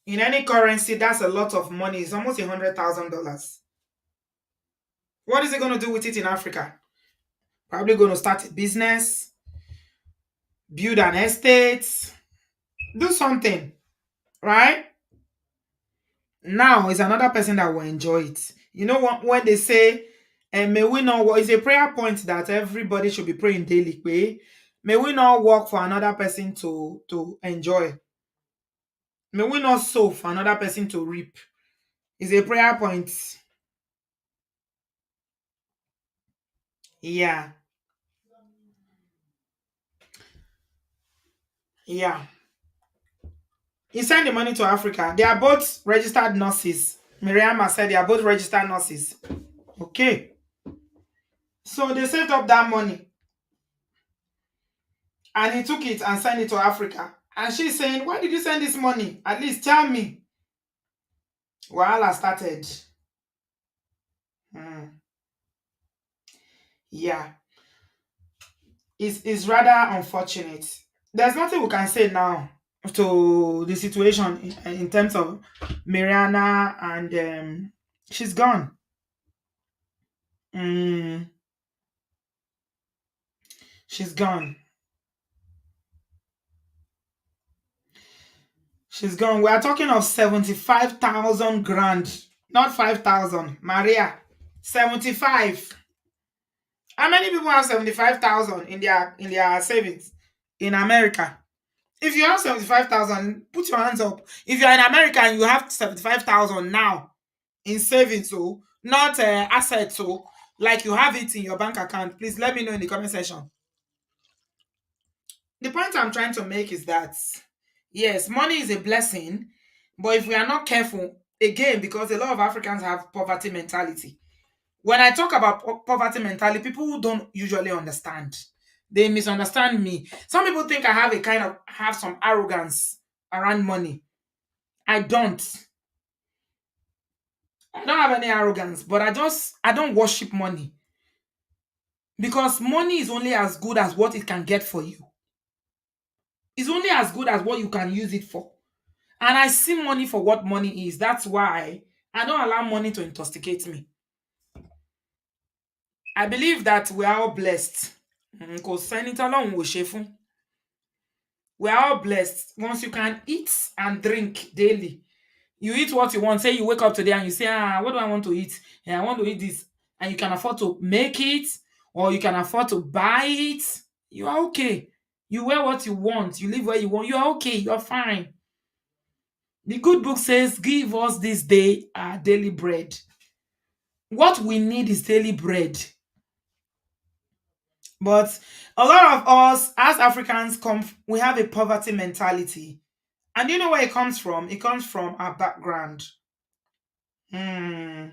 In any currency, that's a lot of money. It's almost $100,000. What is it going to do with it in Africa? Probably going to start a business, build an estate, do something, right? Now it's another person that will enjoy it. You know what, when they say And may we not work. It's a prayer point that everybody should be praying daily. May we not work for another person to enjoy. May we not sow for another person to reap. It's a prayer point. Yeah. Yeah. He sent the money to Africa. They are both registered nurses. Miriam has said they are both registered nurses. Okay. So they saved up that money and he took it and sent it to Africa. And she's saying, why did you send this money? At least tell me. Wahala started. Hmm. Yeah. It's rather unfortunate. There's nothing we can say now to the situation in terms of Mariana and she's gone. Mm, she's gone. She's gone. We are talking of 75,000 grand, not 5,000. Maria, 75. How many people have 75,000 in their savings in America? If you have 75,000, put your hands up. If you're in America and you have 75,000 now in savings, so not assets, so like you have it in your bank account, please let me know in the comment section. The point I'm trying to make is that yes, money is a blessing, but if we are not careful, again, because a lot of Africans have poverty mentality. When I talk about poverty mentality, people who don't usually understand. They misunderstand me. Some people think I have some arrogance around money. I don't. I don't have any arrogance, but I don't worship money because money is only as good as what it can get for you. It's only as good as what you can use it for. And I see money for what money is. That's why I don't allow money to intoxicate me. I believe that we are all blessed. Because Senator Long will shefu. We are all blessed. Once you can eat and drink daily, you eat what you want. Say you wake up today and you say, what do I want to eat? Yeah, I want to eat this. And you can afford to make it or you can afford to buy it. You are okay. You wear what you want. You live where you want. You are okay. You're fine. The good book says, give us this day our daily bread. What we need is daily bread. But a lot of us as Africans we have a poverty mentality. And you know where it comes from? It comes from our background. Hmm.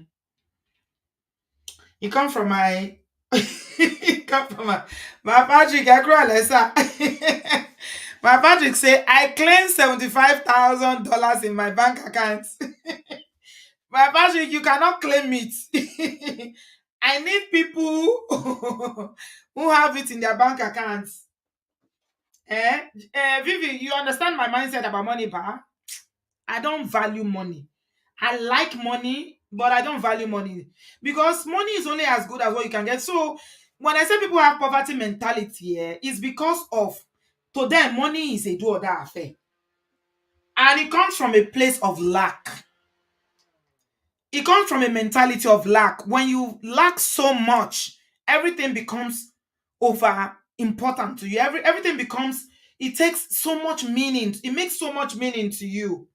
It comes from my it comes from my Patrick Lesa. My Patrick say I claim $75,000 in my bank account. My Patrick, you cannot claim it. I need people who have it in their bank accounts. Vivi, you understand my mindset about money, ba? I don't value money. I like money, but I don't value money because money is only as good as what you can get. So when I say people have poverty mentality, it's because of to them money is a do or die affair, and it comes from a place of lack. It comes from a mentality of lack. When you lack so much, everything becomes over important to you. Everything becomes, it takes so much meaning. It makes so much meaning to you.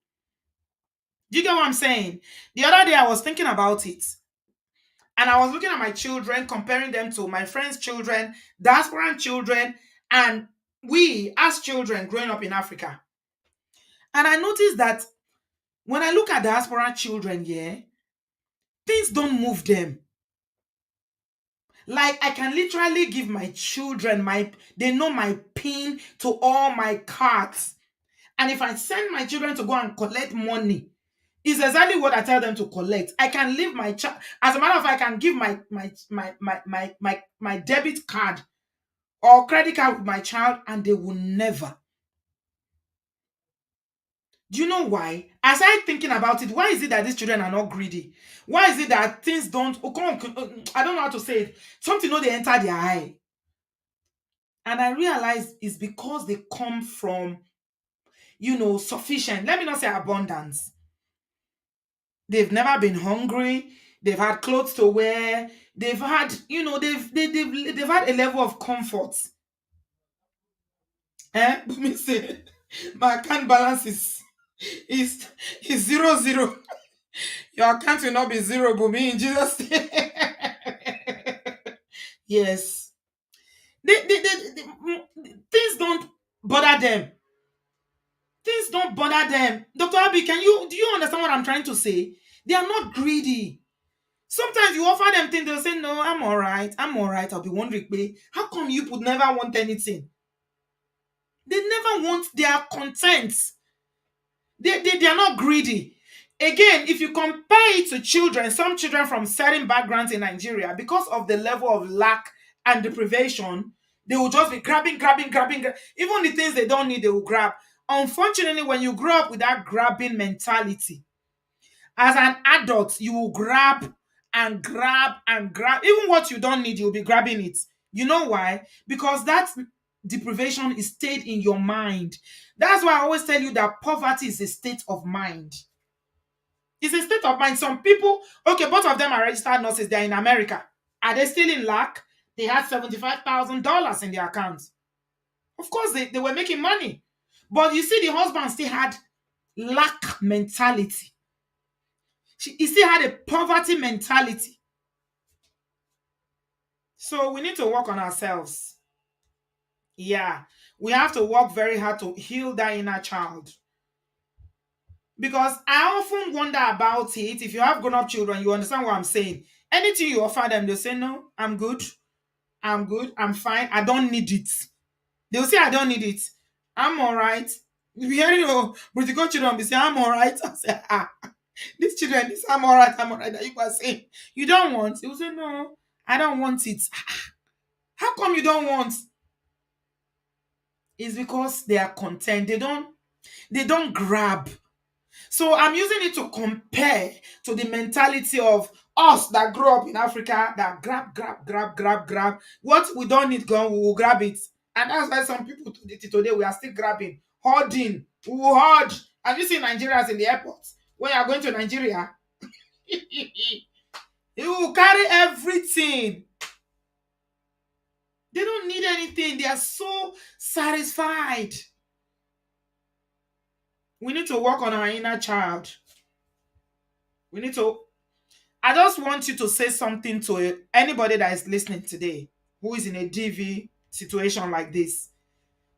Do you get what I'm saying? The other day I was thinking about it and I was looking at my children, comparing them to my friends' children, diasporan children, and we as children growing up in Africa. And I noticed that when I look at diaspora children, yeah, things don't move them. Like I can literally give my children they know my pin to all my cards. And if I send my children to go and collect money, it's exactly what I tell them to collect. I can leave my child. As a matter of fact, I can give my debit card or credit card with my child, and they will never. Do you know why? As I thinking about it, why is it that these children are not greedy? Why is it that things don't? I don't know how to say it. Something no they enter their eye, and I realize it's because they come from sufficient. Let me not say abundance. They've never been hungry. They've had clothes to wear. They've had, they've had a level of comfort. Let me say, my account balance is is 0 0. Your account will not be zero, but me in Jesus' name. Yes. Things don't bother them. Things don't bother them. Dr. Abi, do you understand what I'm trying to say? They are not greedy. Sometimes you offer them things, they'll say, no, I'm all right. I'm all right. I'll be wondering, "Babe, how come you would never want anything?" They never want, they are content. They are not greedy. Again, if you compare it to children, some children from certain backgrounds in Nigeria, because of the level of lack and deprivation, they will just be grabbing, grabbing, grabbing. Even the things they don't need, they will grab. Unfortunately, when you grow up with that grabbing mentality, as an adult, you will grab and grab and grab. Even what you don't need, you'll be grabbing it. You know why? Because that deprivation is stayed in your mind. That's why I always tell you that poverty is a state of mind. It's a state of mind. Some people, okay, both of them are registered nurses. They're in America. Are they still in lack? They had $75,000 in their accounts. Of course, they were making money. But you see, the husband still had lack mentality. He still had a poverty mentality. So we need to work on ourselves. Yeah. We have to work very hard to heal that inner child. Because I often wonder about it. If you have grown up children, you understand what I'm saying. Anything you offer them, they'll say, no, I'm good. I'm good. I'm fine. I don't need it. They'll say, I don't need it. I'm all right. You hear, British children be saying, I'm all right. I say, these children, this I'm all right. I'm all right. That you are saying, you don't want. They will say, no, I don't want it. How come you don't want? It's because they are content. They don't grab. So I'm using it to compare to the mentality of us that grew up in Africa that grab, grab, grab, grab, grab. What we don't need gone, we will grab it. And that's why some people today we are still grabbing, hoarding. We will hoard. Have you seen Nigerians in the airport? When you are going to Nigeria, you will carry everything. They don't need anything. They are so satisfied. We need to work on our inner child. We need to. I just want you to say something to anybody that is listening today who is in a DV situation like this.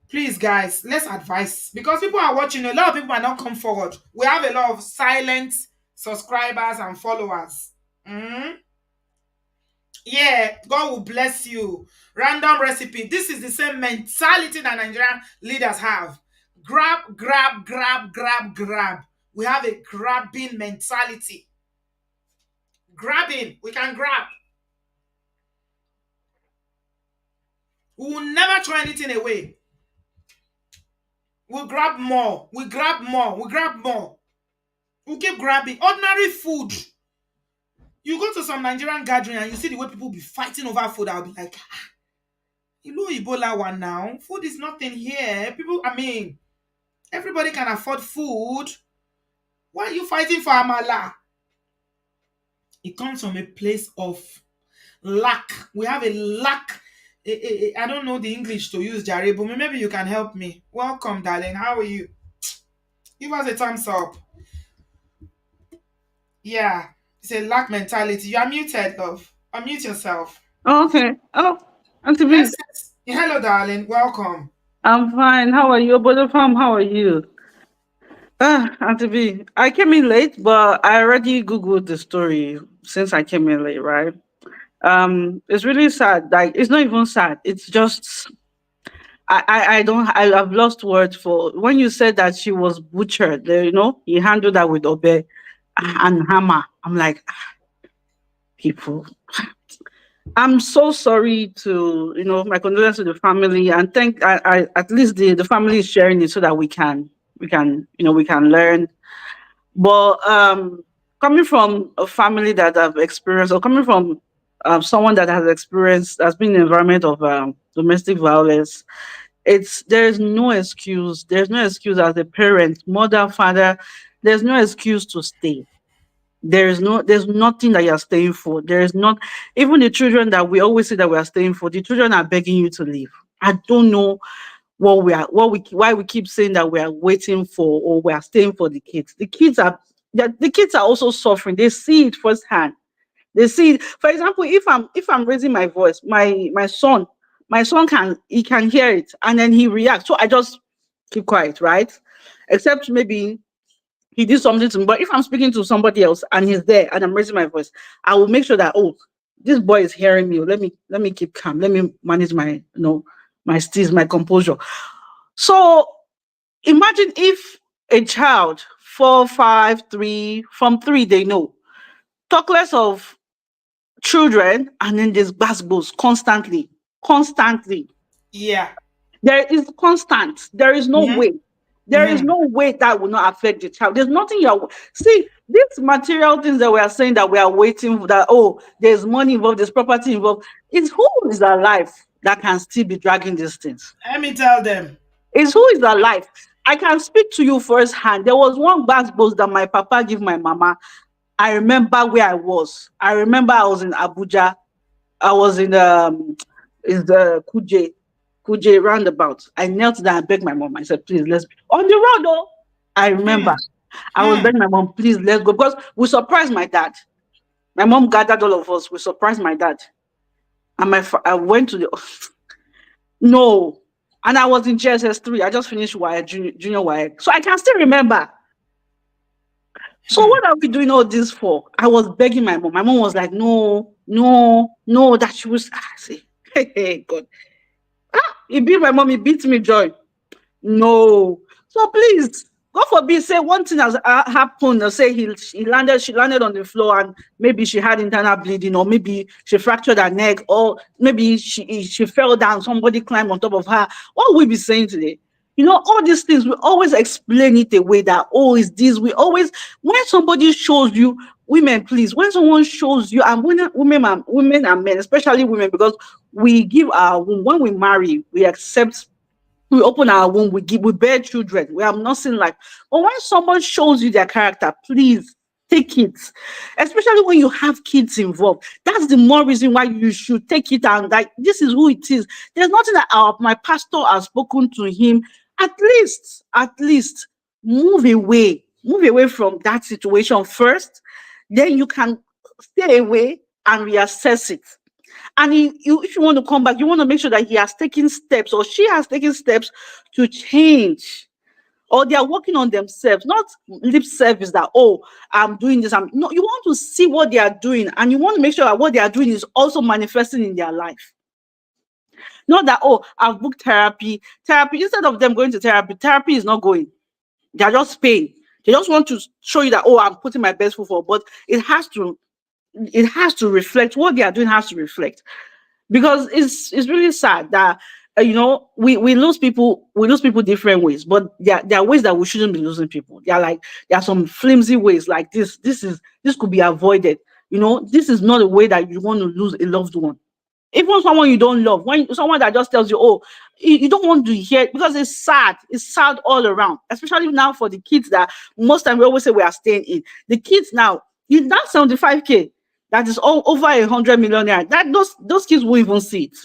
Please, guys, let's advise because people are watching. A lot of people might not come forward. We have a lot of silent subscribers and followers. Mm? Yeah, God will bless you. Random recipe. This is the same mentality that Nigerian leaders have. Grab, grab, grab, grab, grab. We have a grabbing mentality. Grabbing. We can grab. We will never throw anything away. We'll grab more. We grab more. We grab more. We'll keep grabbing. Ordinary food. You go to some Nigerian gathering and you see the way people be fighting over food. I'll be like, you know Ebola one now. Food is nothing here. People, everybody can afford food. Why are you fighting for amala? It comes from a place of lack. We have a lack. I don't know the English to use, Jare, but maybe you can help me. Welcome, darling. How are you? Give us a thumbs up. Yeah, it's a lack mentality. You are muted, love. Unmute yourself. Oh, okay. Oh, Auntie B, Yes, yes. Hello, darling. Welcome. I'm fine. How are you? Obodo Farm, how are you? Auntie B, I came in late, but I already Googled the story since I came in late, right? It's really sad. Like, it's not even sad. It's just, I don't, I've lost words for when you said that she was butchered, he handled that with Obe and hammer. I'm like, people. I'm so sorry to, my condolences to the family, and thank I at least the family is sharing it so that we can learn. But coming from a family that have experienced, or coming from someone that has experienced, has been in the environment of domestic violence, there's no excuse. There's no excuse as a parent, mother, father. There's no excuse to stay. There's nothing that you're staying for. There is not, even the children that we always say that we are staying for, the children are begging you to leave. I don't know why we keep saying that we are waiting for or we are staying for the kids. The kids are also suffering. They see it firsthand. They see it. For example, if I'm raising my voice, my son can hear it and then he reacts. So I just keep quiet, right? Except maybe he did something to me. But if I'm speaking to somebody else and he's there and I'm raising my voice, I will make sure that, oh, this boy is hearing me. Let me keep calm. Let me manage my steez, my composure. So imagine if a child, 4, 5, 3, from 3 they know. Talk less of children, and then there's basketballs constantly. Constantly. Yeah. There is constant. There is no Mm-hmm. way. There is Mm-hmm. no way that will not affect the child. There's nothing you're see, these material things that we are saying that we are waiting for, that oh, there's money involved, there's property involved. It's who is alive that can still be dragging these things. Let me tell them. It's who is alive. I can speak to you firsthand. There was one basketball that my papa gave my mama. I remember where I was. I remember I was in Abuja. I was in the Kuje roundabout. I knelt down and begged my mom. I said, please, let's be on the road though. I remember Hmm. I was Hmm. begging my mom, please, let's go. Because we surprised my dad. My mom gathered all of us. We surprised my dad. And I went to the no. And I was in JSS 3. I just finished junior YE. So I can still remember. So what are we doing all this for? I was begging my mom. My mom was like, no, no, no, that she was. I say, hey, God. He beat my mom, he beat me, Joy. No. So please, God forbid, say one thing has happened. Say she landed on the floor and maybe she had internal bleeding, or maybe she fractured her neck, or maybe she fell down. Somebody climbed on top of her. What will we be saying today? All these things we always explain it away that oh, is this? We always when somebody shows you, women, please, when someone shows you, and women and men, especially women, because we give our womb when we marry, we open our womb, we bear children, we have nothing like. But when someone shows you their character, please take it. Especially when you have kids involved. That's the more reason why you should take it, and like this is who it is. There's nothing that my pastor has spoken to him. At least move away from that situation first. Then you can stay away and reassess it. And if you want to come back, you want to make sure that he has taken steps or she has taken steps to change, or they are working on themselves, not lip service that, oh, I'm doing this. No, you want to see what they are doing, and you want to make sure that what they are doing is also manifesting in their life. Not that, oh, I've booked therapy. Therapy, instead of them going to therapy is not going. They are just paying. They just want to show you that, oh, I'm putting my best foot forward. But it has to reflect what they are doing, has to reflect, because it's really sad that we lose people different ways, but there are ways that we shouldn't be losing people. There are some flimsy ways like this could be avoided. This is not a way that you want to lose a loved one, even someone you don't love. When someone that just tells you, oh, you don't want to hear, because it's sad all around, especially now for the kids that most time we always say we are staying in. The kids now, that 75K that is all over 100 million naira, that those kids won't even see it.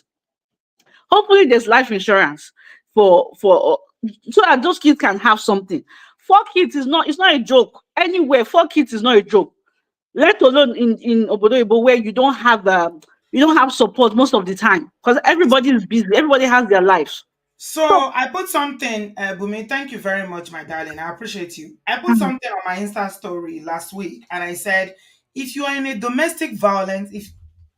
Hopefully there's life insurance for so that those kids can have something. 4 kids is not, it's not a joke. Anywhere, 4 kids is not a joke. Let alone in Obodoyibo, where you don't have support most of the time, because everybody is busy. Everybody has their lives. So So I put something, Bumi. Thank you very much, my darling. I appreciate you. I put mhm, something on my Insta story last week, and I said, if you are in a domestic violence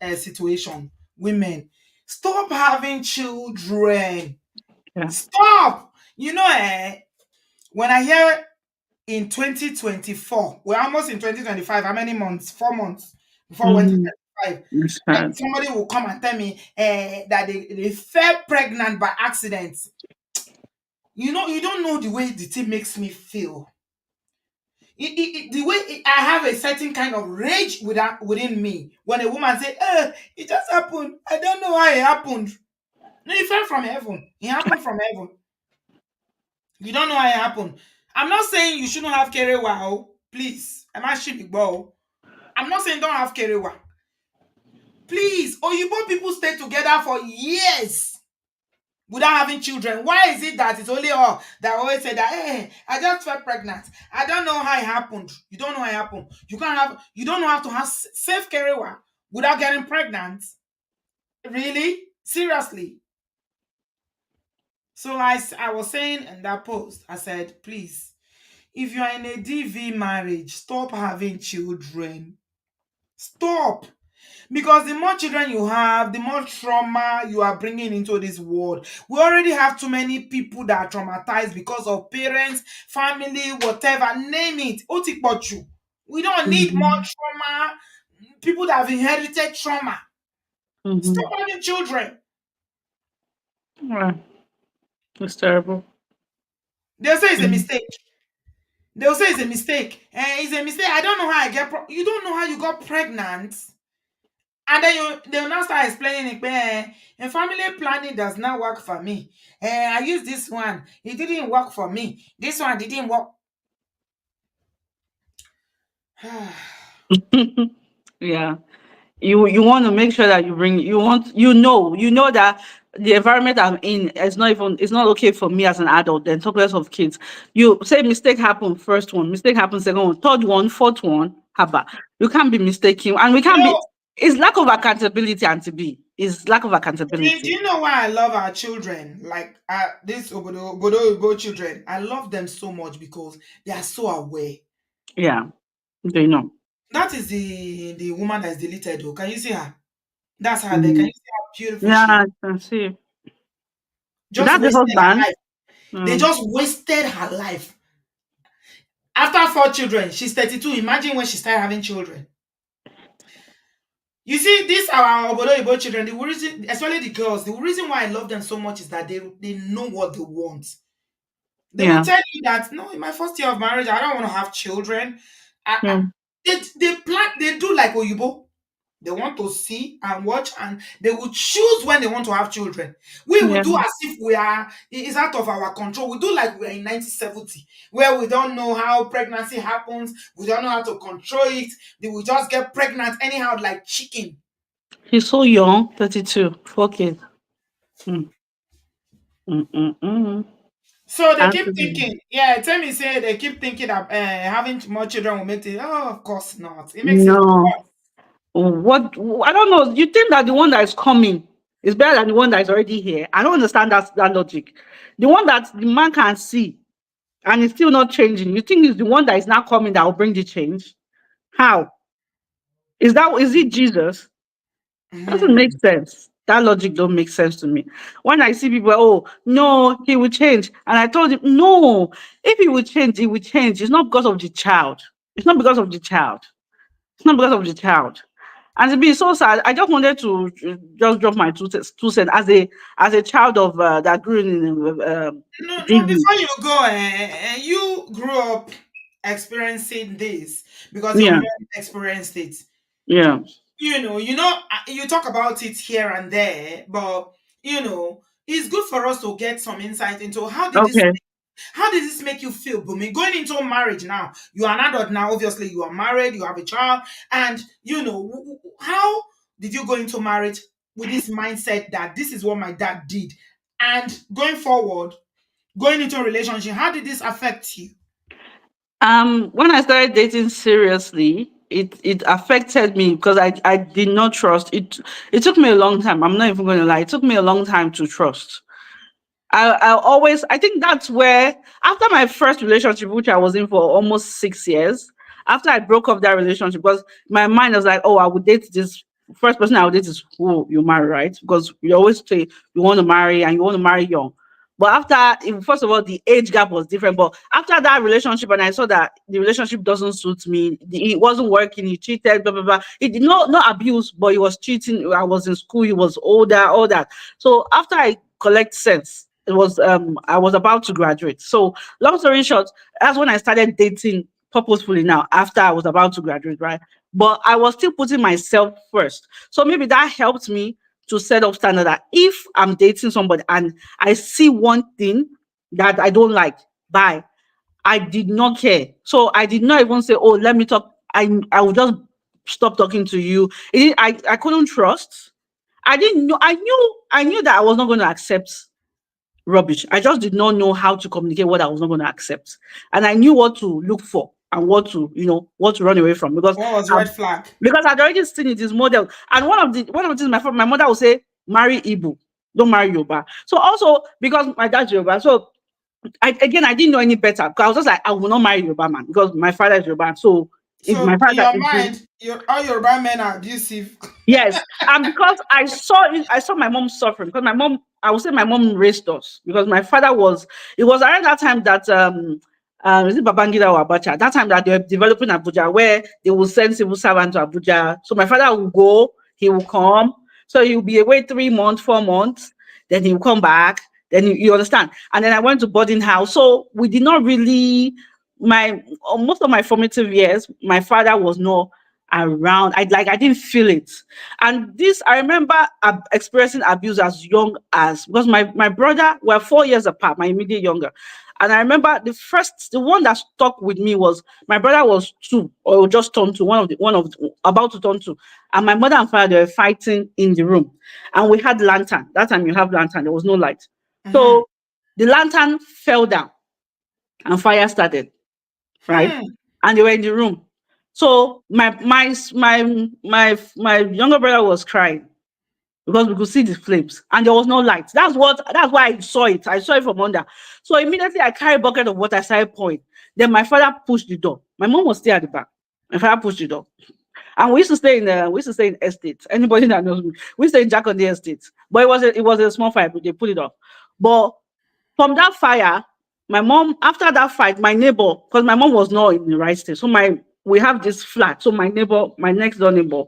situation, women, stop having children. yeah. Stop. When I hear in 2024, we're almost in 2025. How many months? 4 months before we went to Mhm. 25. It's And sad. somebody will come and tell me that they fell pregnant by accident. You don't know the way the thing makes me feel. The way I have a certain kind of rage within me when a woman say, it just happened. I don't know how it happened. No, it fell from heaven. It happened from heaven. You don't know how it happened. I'm not saying you shouldn't have carry wow. Please. I'm not shipping ball. I'm not saying don't have kerewa. Please, Oyibo people stay together for years without having children. Why is it that it's only all that always say that, hey, I just felt pregnant? I don't know how it happened. You don't know how it happened. You don't know how to have safe kerewa without getting pregnant. Really? Seriously? So I was saying in that post, I said, please, if you are in a DV marriage, stop having children. Stop. Because the more children you have, the more trauma you are bringing into this world. We already have too many people that are traumatized because of parents, family, whatever, name it. Otikpochu. We don't need more Mm-hmm. trauma. People that have inherited trauma. Mm-hmm. Stop having children. Yeah, it's terrible. They'll say it's a Mm. mistake. They'll say it's a mistake. It's a mistake. I don't know how I get. You don't know how you got pregnant, and then they'll now start explaining it. And family planning does not work for me. I use this one. It didn't work for me. This one didn't work. Yeah. You want to make sure that you know that the environment I'm in is not even it's not okay for me as an adult, then talk less of kids. You say mistake happen, first one, mistake happen, second one, third one, fourth one, haba. You can't be mistaken, and we You can't be. know, It's lack of accountability, and to be is lack of do accountability. you know why I love our children? Like this Obodo children. I love them so much because they are so aware. Yeah, they know. That is the woman that is deleted. Oh, can you see her? That's her there. Can Mm. you see how beautiful Yeah, she is? I can see. Is Just that the wasted her husband? life. They Mm. just wasted her life. After four children, she's 32. Imagine when she started having children. You see, these are our Obodo children. The reason, especially the girls, the reason why I love them so much is that they know what they want. They will Yeah, tell you that no, in my first year of marriage, I don't want to have children. yeah, They plan, they do like Oyibo. They want to see and watch, and they will choose when they want to have children. We will yeah. do as if it's out of our control. We do like we're in 1970, where we don't know how pregnancy happens, we don't know how to control it. They will just get pregnant anyhow, like chicken. He's so young, 32, 4 kids. Mm, mm. So they keep Absolutely. thinking, yeah, tell me, say they keep thinking that having more children will make it. Oh, of course not. It makes it No. worse. What I don't know. You think that the one that is coming is better than the one that is already here? I don't understand that logic. The one that the man can see and it's still not changing. You think it's the one that is now coming that will bring the change? How? Is it Jesus? Doesn't make Mhm. sense. That logic don't make sense to me. When I see people, oh no, he will change. And I told him, no, if he will change, he will change. It's not because of the child. It's not because of the child. It's not because of the child. And to be so sad, I just wanted to just drop my two cents as a child of that grew in No, no, DV. before you go, you grew up experiencing this because your Yeah, mom experienced it. yeah. You talk about it here and there, but it's good for us to get some insight into Okay. how did this make you feel, Bumi? Going into marriage now, you are an adult now, obviously, you are married, you have a child, and how did you go into marriage with this mindset that this is what my dad did? And going forward, going into a relationship, how did this affect you? When I started dating seriously, it affected me because I did not trust it. It took me a long time. I'm not even going to lie. It took me a long time to trust. I think that's where, after my first relationship, which I was in for almost 6 years, after I broke off that relationship, because my mind was like, oh, I would date this first person I would date is who you marry, right? Because you always say you want to marry and you want to marry young. But first of all, the age gap was different. But after that relationship, and I saw that the relationship doesn't suit me, it wasn't working, he cheated, blah, blah, blah. It did not abuse, but he was cheating. I was in school, he was older, all that. So after I collect sense, I was about to graduate. So long story short, that's when I started dating purposefully now after I was about to graduate, right? But I was still putting myself first. So maybe that helped me to set up standard that if I'm dating somebody and I see one thing that I don't like, bye. I did not care. So I did not even say, oh, let me talk. I would just stop talking to you. I couldn't trust. I didn't know. I knew that I was not going to accept rubbish. I just did not know how to communicate what I was not going to accept, and I knew what to look for and what to, what to run away from, What was I've, red flag? because I'd already seen it is model. And one of the things my mother would say, marry Igbo, don't marry Yoruba. So also because my dad's Yoruba, so I didn't know any better, because I was just like, I will not marry Yoruba man because my father is Yoruba. So if my So in father your is mind, all Yoruba men are abusive. Yes, and because I saw my mom suffering, because my mom, I would say my mom raised us, because my father was, it was around that time that is it Babangida or Abacha? That time that they were developing Abuja, where they will send civil servants to Abuja. So my father will go, he will come, so he'll be away 3 months, 4 months, then he'll come back. Then you understand. And then I went to boarding house, so we did not really, my most of my formative years, my father was not around. I didn't feel it. And this, I remember experiencing abuse as young as, because my brother, we're 4 years apart, my immediate younger. And I remember the one that stuck with me was, my brother was 2, or just turned 2, about to turn 2. And my mother and father, they were fighting in the room. And we had lantern. That time you have lantern, there was no light. Mhm. So the lantern fell down and fire started, right? Hmm. And they were in the room. So my younger brother was crying because we could see the flames and there was no light. That's why I saw it. I saw it from under. So immediately I carried a bucket of water, I started pouring. Then my father pushed the door. My mom was still at the back. My father pushed the door. And we used to stay in estates. Anybody that knows me, we stay in Jack on the estate. But it was a small fire, but they put it off. But from that fire, my mom, after that fight, my neighbor, because my mom was not in the right state. So we have this flat. So my neighbor, my next door neighbor,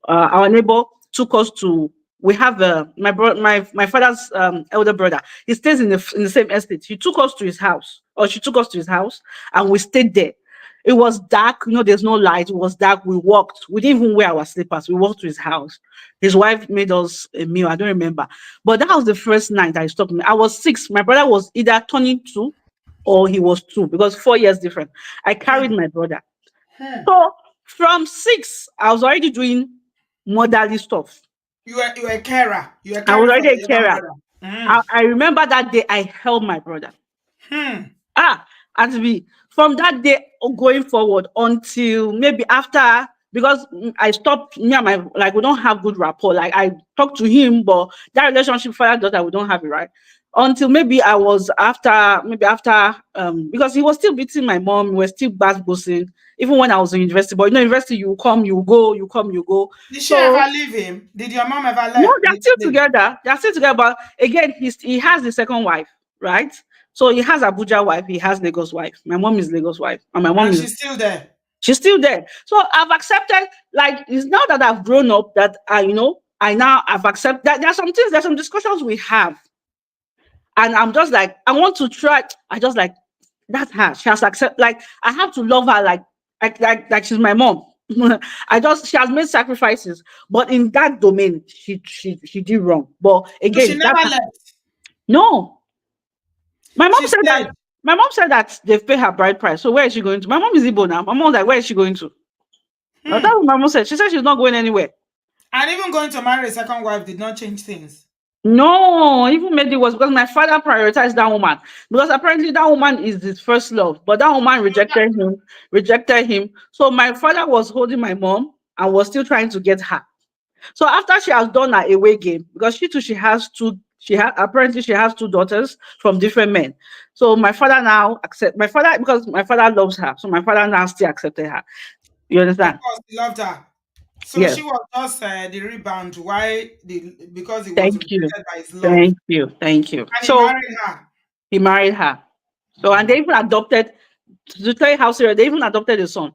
our neighbor took us to, we have my father's elder brother. He stays in the same estate. He took us to his house, or she took us to his house, and we stayed there. It was dark, there's no light. It was dark. We walked. We didn't even wear our slippers. We walked to his house. His wife made us a meal. I don't remember. But that was the first night I stopped me. I was 6. My brother was either turning 2 or he was 2, because 4 years different. I carried Hmm. my brother. Hmm. So from 6, I was already doing motherly stuff. You were a carer. You were I was caring for already a your younger carer. brother. Hmm. I remember that day I held my brother. Hmm. Ah, and from that day going forward until maybe after, because I stopped, me and my, like, we don't have good rapport. Like, I talk to him, but that relationship father daughter, we don't have it, right? Until maybe I was after because he was still beating my mom, we were still bad bossing, even when I was in university. But university, you come, you go, you come, you go. Did she So ever leave him? Did your mom ever no, left? they're still together. They're still together. But again, he has the second wife, right? So he has Abuja wife, he has Lagos wife. My mom is Lagos wife, and my mom And is she's still there. she's still there. So I've accepted, like, it's now that I've grown up that I now have accepted that there's some discussions we have, and I'm just like, I want to try. I just like, that's her. She has accepted. Like, I have to love her like she's my mom. She has made sacrifices, but in that domain, she did wrong. But So she again, never left. no. My mom She said that stayed. my mom said that they've paid her bride price. So where is she going to? My mom is Igbo now. My mom was like, where is she going to? That's Hmm. what my mom said. She said she's not going anywhere. And even going to marry a second wife did not change things. No, even made it was because my father prioritized that woman. Because apparently that woman is his first love. But that woman rejected him. So my father was holding my mom and was still trying to get her. So after she has done her away game, because she too, apparently she has 2 daughters from different men. So my father now because my father loves her. So my father now still accepted her. You Of understand? course, he loved her. So Yes. she was just the rebound. Why? Because he was Thank you. rejected by his love. Thank you. Thank you. And he So married her. he married her. So, and they even adopted, to tell you how serious, they even adopted a son.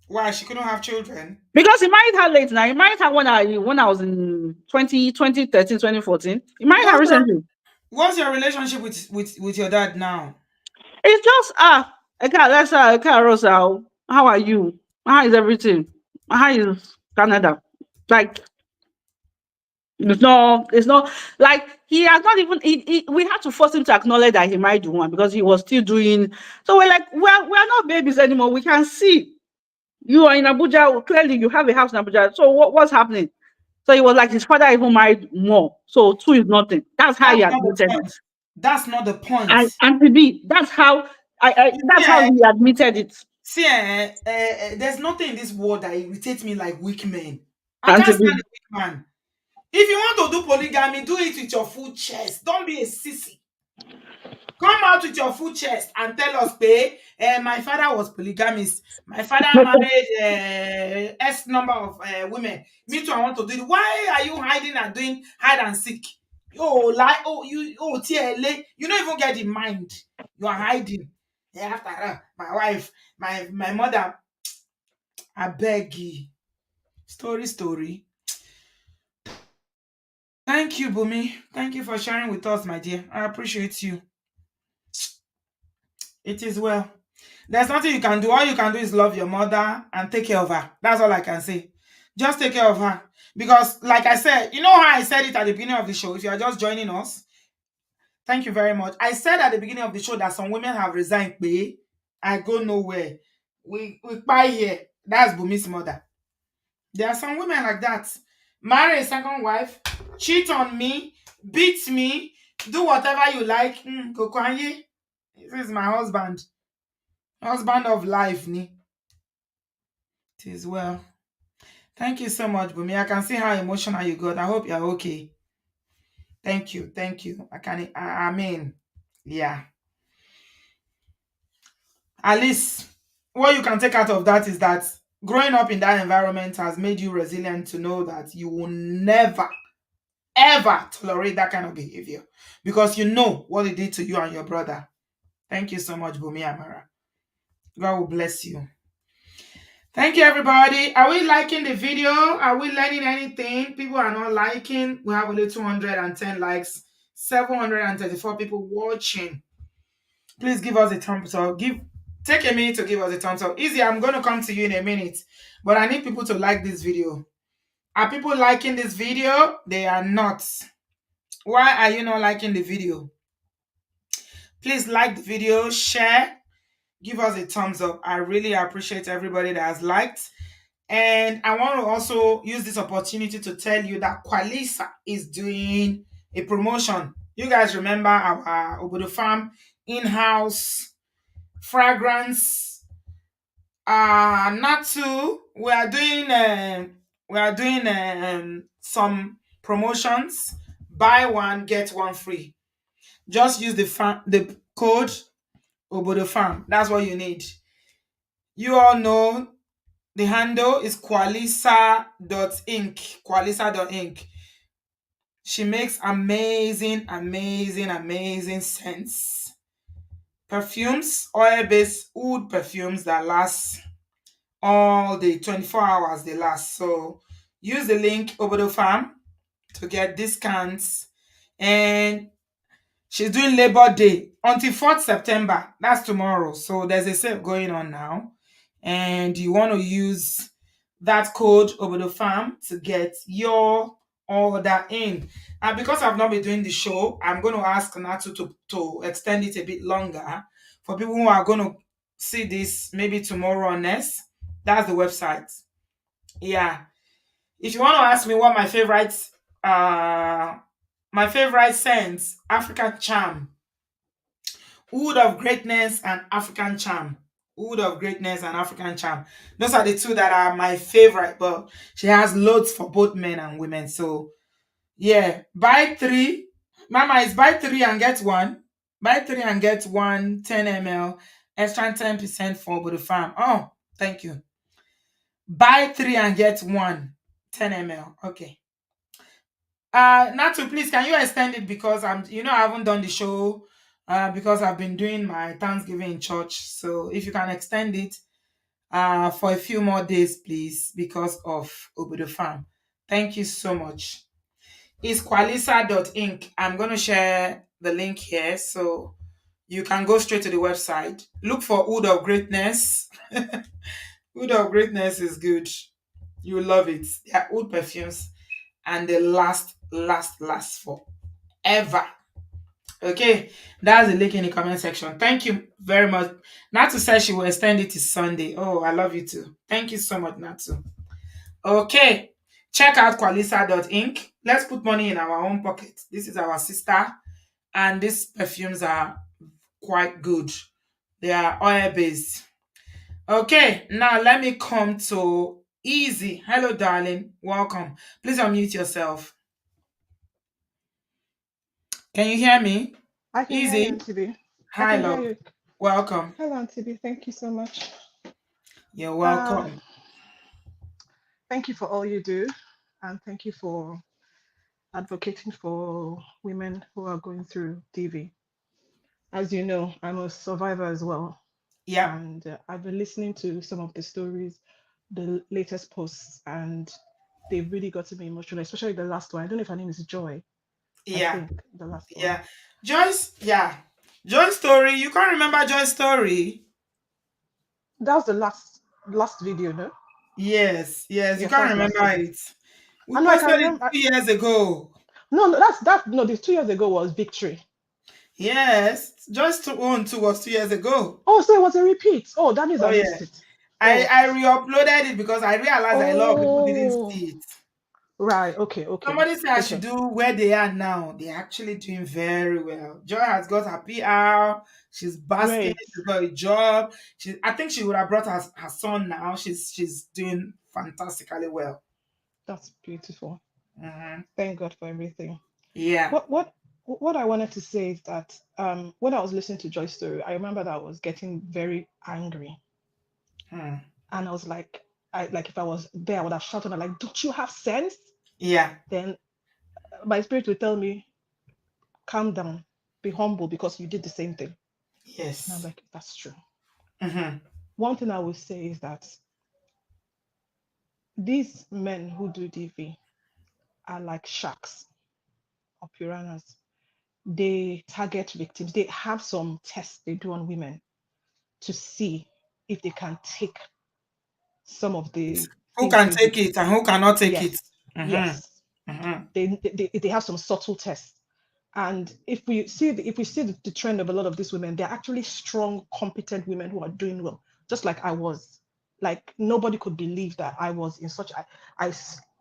Why? She couldn't have children. Because he married her late now. He married her when I was in 2013, 2014. He married her What's your recently. What's your relationship with your dad now? It's just Eka Alexa, Eka Rosa. How are you? How is everything? How is Canada? Like, it's not like he has not even we had to force him to acknowledge that he married the woman because he was still doing, so we're like, we're not babies anymore. We can see. You are in Abuja. Clearly, you have a house in Abuja. So what's happening? So it was like his father even married more. So two is nothing. That's how That's he not the admitted it. point. That's not the point. And to be, that's how You see, that's how he admitted it. there's nothing in this world that irritates me like weak men. I And can't to stand be, a weak man. If you want to do polygamy, do it with your full chest. Don't be a sissy. Come out with your full chest and tell us, pay. My father was polygamist. My father married S number of women. Me too, I want to do it. Why are you hiding and doing hide and seek? Oh, like, TLA. You don't even get the mind. You are hiding. Yeah, after my wife, my mother, I beg you. Story. Thank you, Bumi. Thank you for sharing with us, my dear. I appreciate you. It is well. There's nothing you can do. All you can do is love your mother and take care of her. That's all I can say. Just take care of her. Because, like I said, you know how I said it at the beginning of the show? If you are just joining us, thank you very much. I said at the beginning of the show that some women have resigned. Pay. I go nowhere. We buy here. That's Bumi's mother. There are some women like that. Marry a second wife, cheat on me, beat me, do whatever you like. Kokwanye. This is my husband. Husband of life, ni. It is well. Thank you so much, Bumi. I can see how emotional you got. I hope you're okay. Thank you. I mean, yeah. At least what you can take out of that is that growing up in that environment has made you resilient to know that you will never, ever tolerate that kind of behavior because you know what it did to you and your brother. Thank you so much, Bumi Amara. God will bless you. Thank you, everybody. Are we liking the video? Are we learning anything? People are not liking. We have only 210 likes, 734 people watching. Please give us a thumbs up. Take a minute to give us a thumbs up. Easy, I'm going to come to you in a minute, but I need people to like this video. Are people liking this video? They are not. Why are you not liking the video? Please like the video, share, give us a thumbs up. I really appreciate everybody that has liked. And I want to also use this opportunity to tell you that Qualisa is doing a promotion. You guys remember our Obodo Farm in-house fragrance Natu. We are doing some promotions. Buy one, get one free. Just use the code Obodo Farm. That's what you need. You all know the handle is Qualisa.inc. Qualisa.inc. She makes amazing scents. Perfumes, oil-based wood perfumes that last all day, 24 hours they last. So use the link Obodo Farm to get discounts. And she's doing Labor Day until 4th September. That's tomorrow. So there's a sale going on now. And you want to use that code Obodo Farm to get your order in. And because I've not been doing the show, I'm going to ask Natu to extend it a bit longer for people who are going to see this maybe tomorrow or next. That's the website. Yeah. If you want to ask me what my favorite scents, African Charm, Wood of Greatness and African Charm. Wood of Greatness and African Charm. Those are the two that are my favorite, but she has loads for both men and women. So, yeah, buy three. Mama is buy three and get one. Buy three and get one 10 ml, extra 10% for the farm. Oh, thank you. Buy three and get one 10 ml. Okay. Natu, please, can you extend it because I haven't done the show because I've been doing my Thanksgiving in church. So if you can extend it for a few more days, please, because of Obodo Farm. Thank you so much. It's Qualisa.inc. I'm going to share the link here so you can go straight to the website. Look for Wood of Greatness. Wood of Greatness is good. You will love it. They are oud perfumes and they last forever. Okay, that's the link in the comment section. Thank you very much. Natu said she will extend it to Sunday. Oh, I love you too. Thank you so much, Natu. Okay, check out Qualisa.inc. Let's put money in our own pocket. This is our sister, and these perfumes are quite good. They are oil based. Okay, now let me come to Easy. Hello, darling. Welcome. Please unmute yourself. Can you hear me? I can hear you, Easy. Auntie B. I Hi, can hear love. you. Welcome. Hello, Auntie B. Thank you so much. You're Uh, welcome. thank you for all you do, and thank you for advocating for women who are going through DV. As you know, I'm a survivor as well, Yeah, and I've been listening to some of the stories, the latest posts, and they've really got to me emotional, especially the last one. I don't know if her name is Joy. I yeah, think the last one. yeah. Joyce, yeah. Joy's story. You can't remember Joy's story? That was the last video, no? Yes, yes. You Yes, that can't was the last remember video. it. We I know I can posted it remember. 2 years ago. No, no, that's no. The 2 years ago was Victory. Yes, Joy's one too was 2 years ago. Oh, so it was a repeat. Oh, that means Oh I yeah. missed it. I Oh, I re-uploaded it because I realized that a lot of people didn't oh, see it. right. Okay, okay, Somebody said I should okay. do where they are now. They're actually doing very well. Joy has got her PR. She's basking. Great. She's got a job. I think she would have brought her son now. She's doing fantastically well. That's beautiful. Mhm. Thank God for everything. Yeah. What I wanted to say is that when I was listening to Joy's story, I remember that I was getting very angry, Hmm. and I was like if I was there, I would have shouted, like, "Don't you have sense?" Yeah. Then my spirit would tell me, "Calm down, be humble, because you did the same thing." And I'm Yes. like, "That's true." Hmm. One thing I will say is that these men who do DV are like sharks or piranhas. They target victims. They have some tests they do on women to see if they can take some of the Who things can they do. take it and who cannot take Yes, it? Hmm. yes. Hmm. They have some subtle tests. And if we see the trend of a lot of these women, they're actually strong, competent women who are doing well, just like I was. Like nobody could believe that I was in such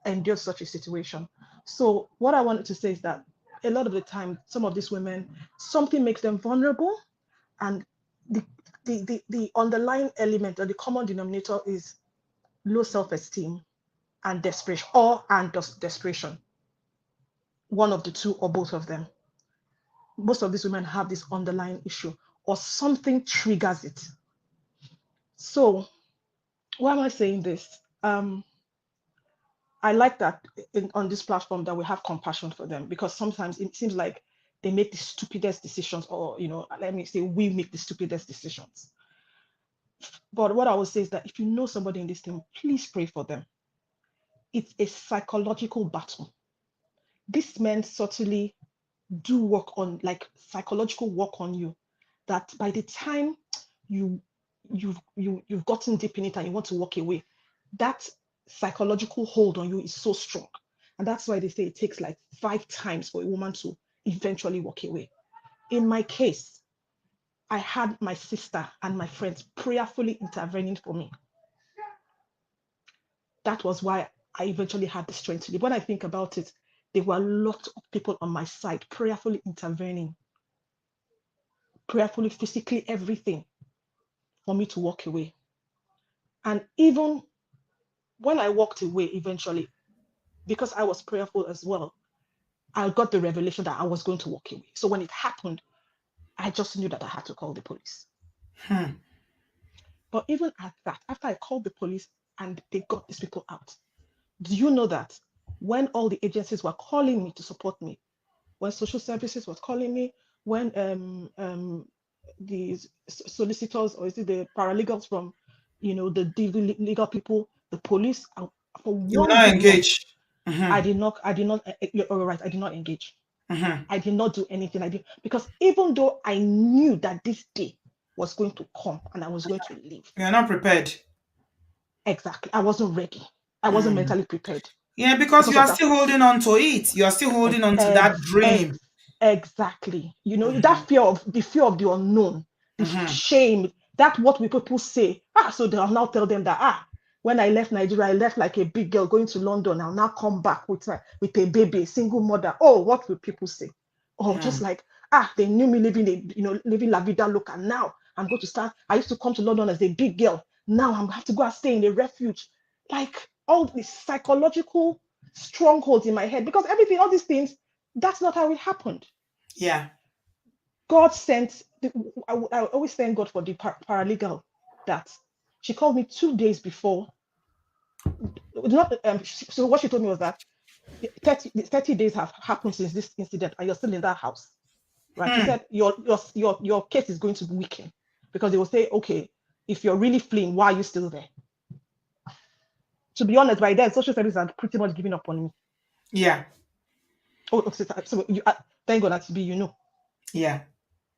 endured such a situation. So what I wanted to say is that a lot of the time, some of these women, something makes them vulnerable, and the the underlying element or the common denominator is low self-esteem and desperation, desperation, one of the two or both of them. Most of these women have this underlying issue, or something triggers it. So why am I saying this? I like that on this platform that we have compassion for them, because sometimes it seems like they make the stupidest decisions, or let me say, we make the stupidest decisions. But what I would say is that if you know somebody in this team, please pray for them. It's a psychological battle. These men certainly do work on, like, psychological work on you, that by the time you you've gotten deep in it and you want to walk away, that psychological hold on you is so strong. And that's why they say it takes like 5 times for a woman to eventually walk away. In my case, I had my sister and my friends prayerfully intervening for me. That was why I eventually had the strength to leave. When I think about it, there were a lot of people on my side prayerfully intervening, prayerfully, physically, everything for me to walk away. And even when I walked away eventually, because I was prayerful as well, I got the revelation that I was going to walk away. So when it happened, I just knew that I had to call the police. Hmm. But even at that, after I called the police and they got these people out, do you know that when all the agencies were calling me to support me, when social services was calling me, when the solicitors, or is it the paralegals from, the legal people, the police, for You will one not good month, engage. Hmm. I did not, you're right, I did not engage. Hmm. I did not do anything. I did, because even though I knew that this day was going to come and I was going to leave, You are not prepared. exactly, I wasn't ready. I wasn't Mm. mentally prepared Yeah, because because you of are that. still holding on to it. You are still holding Ex- on to that ex- dream. ex- Exactly. You know, Mm-hmm. that fear of the unknown, the Mm-hmm. shame, that what we people say. So they'll now tell them that when I left Nigeria, I left like a big girl going to London. I'll now come back with a baby, a single mother. Oh, what will people say? Oh, just Mm. like they knew me living la vida loca. Now I'm going to start. I used to come to London as a big girl. Now I'm have to go and stay in a refuge. Like all these psychological strongholds in my head because everything, all these things, that's not how it happened. Yeah. God sent, I always thank God for the paralegal that she called me 2 days before. Not, so what she told me was that 30 days have happened since this incident and you're still in that house, right? She Hmm. said, your case is going to weaken because they will say, okay, if you're really fleeing, why are you still there? To be honest, by then, social services are pretty much giving up on me. Yeah. Oh, okay, so thank God that you know. Yeah.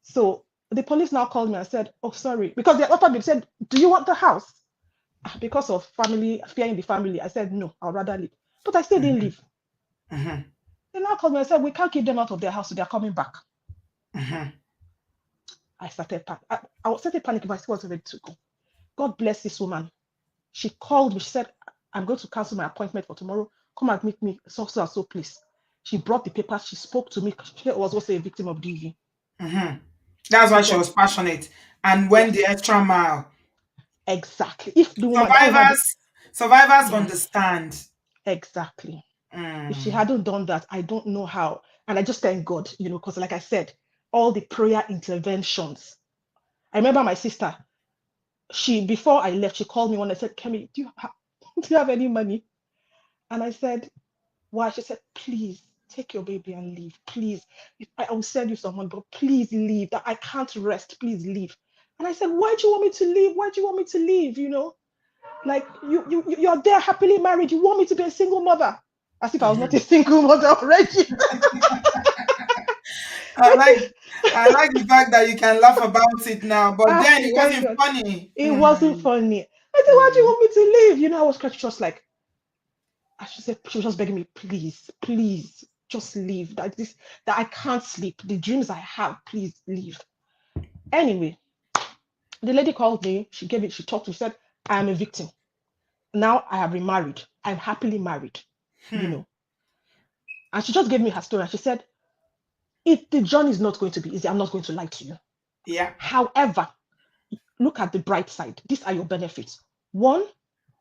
So the police now called me and said, oh, sorry, because they offered me, said, do you want the house? Because of family, fearing the family, I said, no, I'd rather leave. But I still didn't Mm-hmm. leave. Mm-hmm. They now called me and said, we can't keep them out of their house, so they're coming back. Mm-hmm. I started panicking. I started panicking, but I still wasn't ready to go. God bless this woman. She called me. She said, I'm going to cancel my appointment for tomorrow. Come and meet me, so and so, please. She brought the papers. She spoke to me. She was also a victim of DV. Mm-hmm. That's She why she said, was passionate and went the yes, extra mile. exactly. If the woman, that woman, Survivors yes, understand. exactly. If she Mm. hadn't done that, I don't know how. And I just thank God, because like I said, all the prayer interventions. I remember my sister, before I left, she called me when I said, Kemi, do you have any money? And I said, why? She said, please take your baby and leave. Please. I will send you someone, but please leave. That I can't rest. Please leave. And I said, why do you want me to leave? Why do you want me to leave? Like you're there happily married. You want me to be a single mother? As if I was not a single mother already. I like I like the fact that you can laugh about it now, but then it Thank wasn't God. funny. It wasn't Mm. funny. I said, why do you Mm. want me to leave? I was crying. She was like, she was just begging me, please, please, just leave. That I can't sleep. The dreams I have, please leave. Anyway, the lady called me. She talked to me, said, I am a victim. Now I have remarried. I'm happily married, you Hmm. know. And she just gave me her story. And she said, if the journey is not going to be easy, I'm not going to lie to you. Yeah. However, look at the bright side. These are your benefits. One,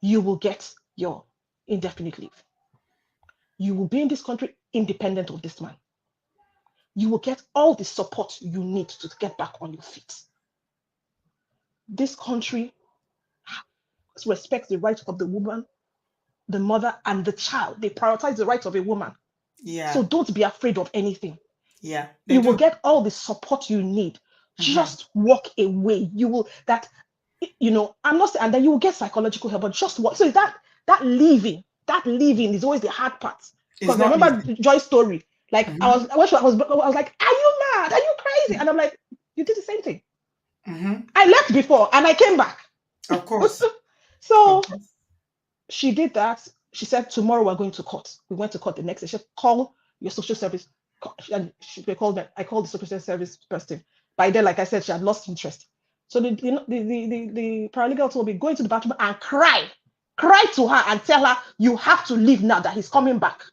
you will get your indefinite leave. You will be in this country independent of this man. You will get all the support you need to get back on your feet. This country respects the rights of the woman, the mother, and the child. They prioritize the rights of a woman. Yeah. So don't be afraid of anything. Yeah. They You will do. get all the support you need. Mm-hmm. Just walk away. I'm not saying, and then you will get psychological help, but just walk. So that leaving is always the hard part. It's Because I not remember easy. Joy's story. Like I Mm-hmm. was, I was like, are you mad? Are you crazy? And I'm like, you did the same thing. Mm-hmm. I left before and I came back. Of course. Of So course. she did that. She said, tomorrow we're going to court. We went to court the next day. She said, call your social service. And they called me. I called the social service person. By then, like I said, she had lost interest. So the paralegal told me, go into the bathroom and cry. Cry to her and tell her, you have to leave now that he's coming back.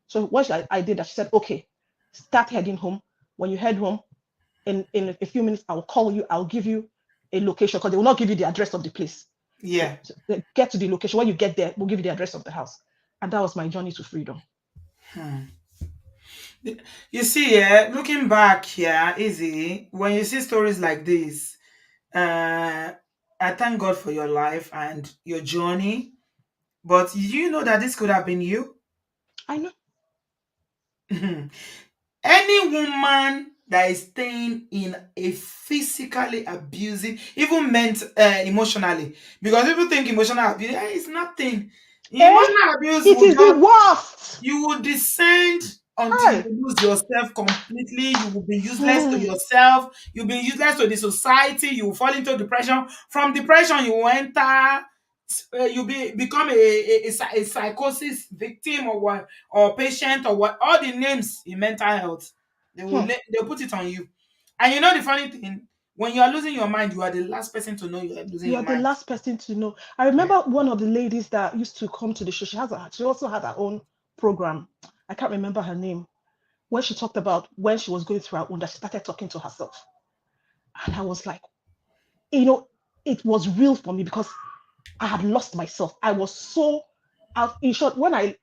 So what I did that, she said, okay, start heading home. When you head home, in a few minutes, I'll call you. I'll give you a location because they will not give you the address of the place. So, Yeah. get to the location. When you get there, we'll give you the address of the house. And that was my journey to freedom. Hmm. You see, yeah, looking back here, easy, when you see stories like this, uh, I thank God for your life and your journey. But you know that this could have been you? I know. Any woman that is staying in a physically abusive, even meant emotionally, because people think emotional abuse is nothing. Eh? Emotional abuse It will is the just worst. you will descend until you Hi. lose yourself completely. You will be useless to Hmm. yourself. You'll be useless to the society. You will fall into depression. From depression, you will enter. Become a psychosis victim or what or patient or what all the names in mental health. They they'll put it on you. And you know the funny thing, when you are losing your mind, you are the last person to know you are losing You your are the mind. last person to know. I Yeah. remember one of the ladies that used to come to the show. She also had her own program. I can't remember her name. When she talked about when she was going through her own, that she started talking to herself, and I was like, you know, it was real for me because I had lost myself. I was so out. In short, when I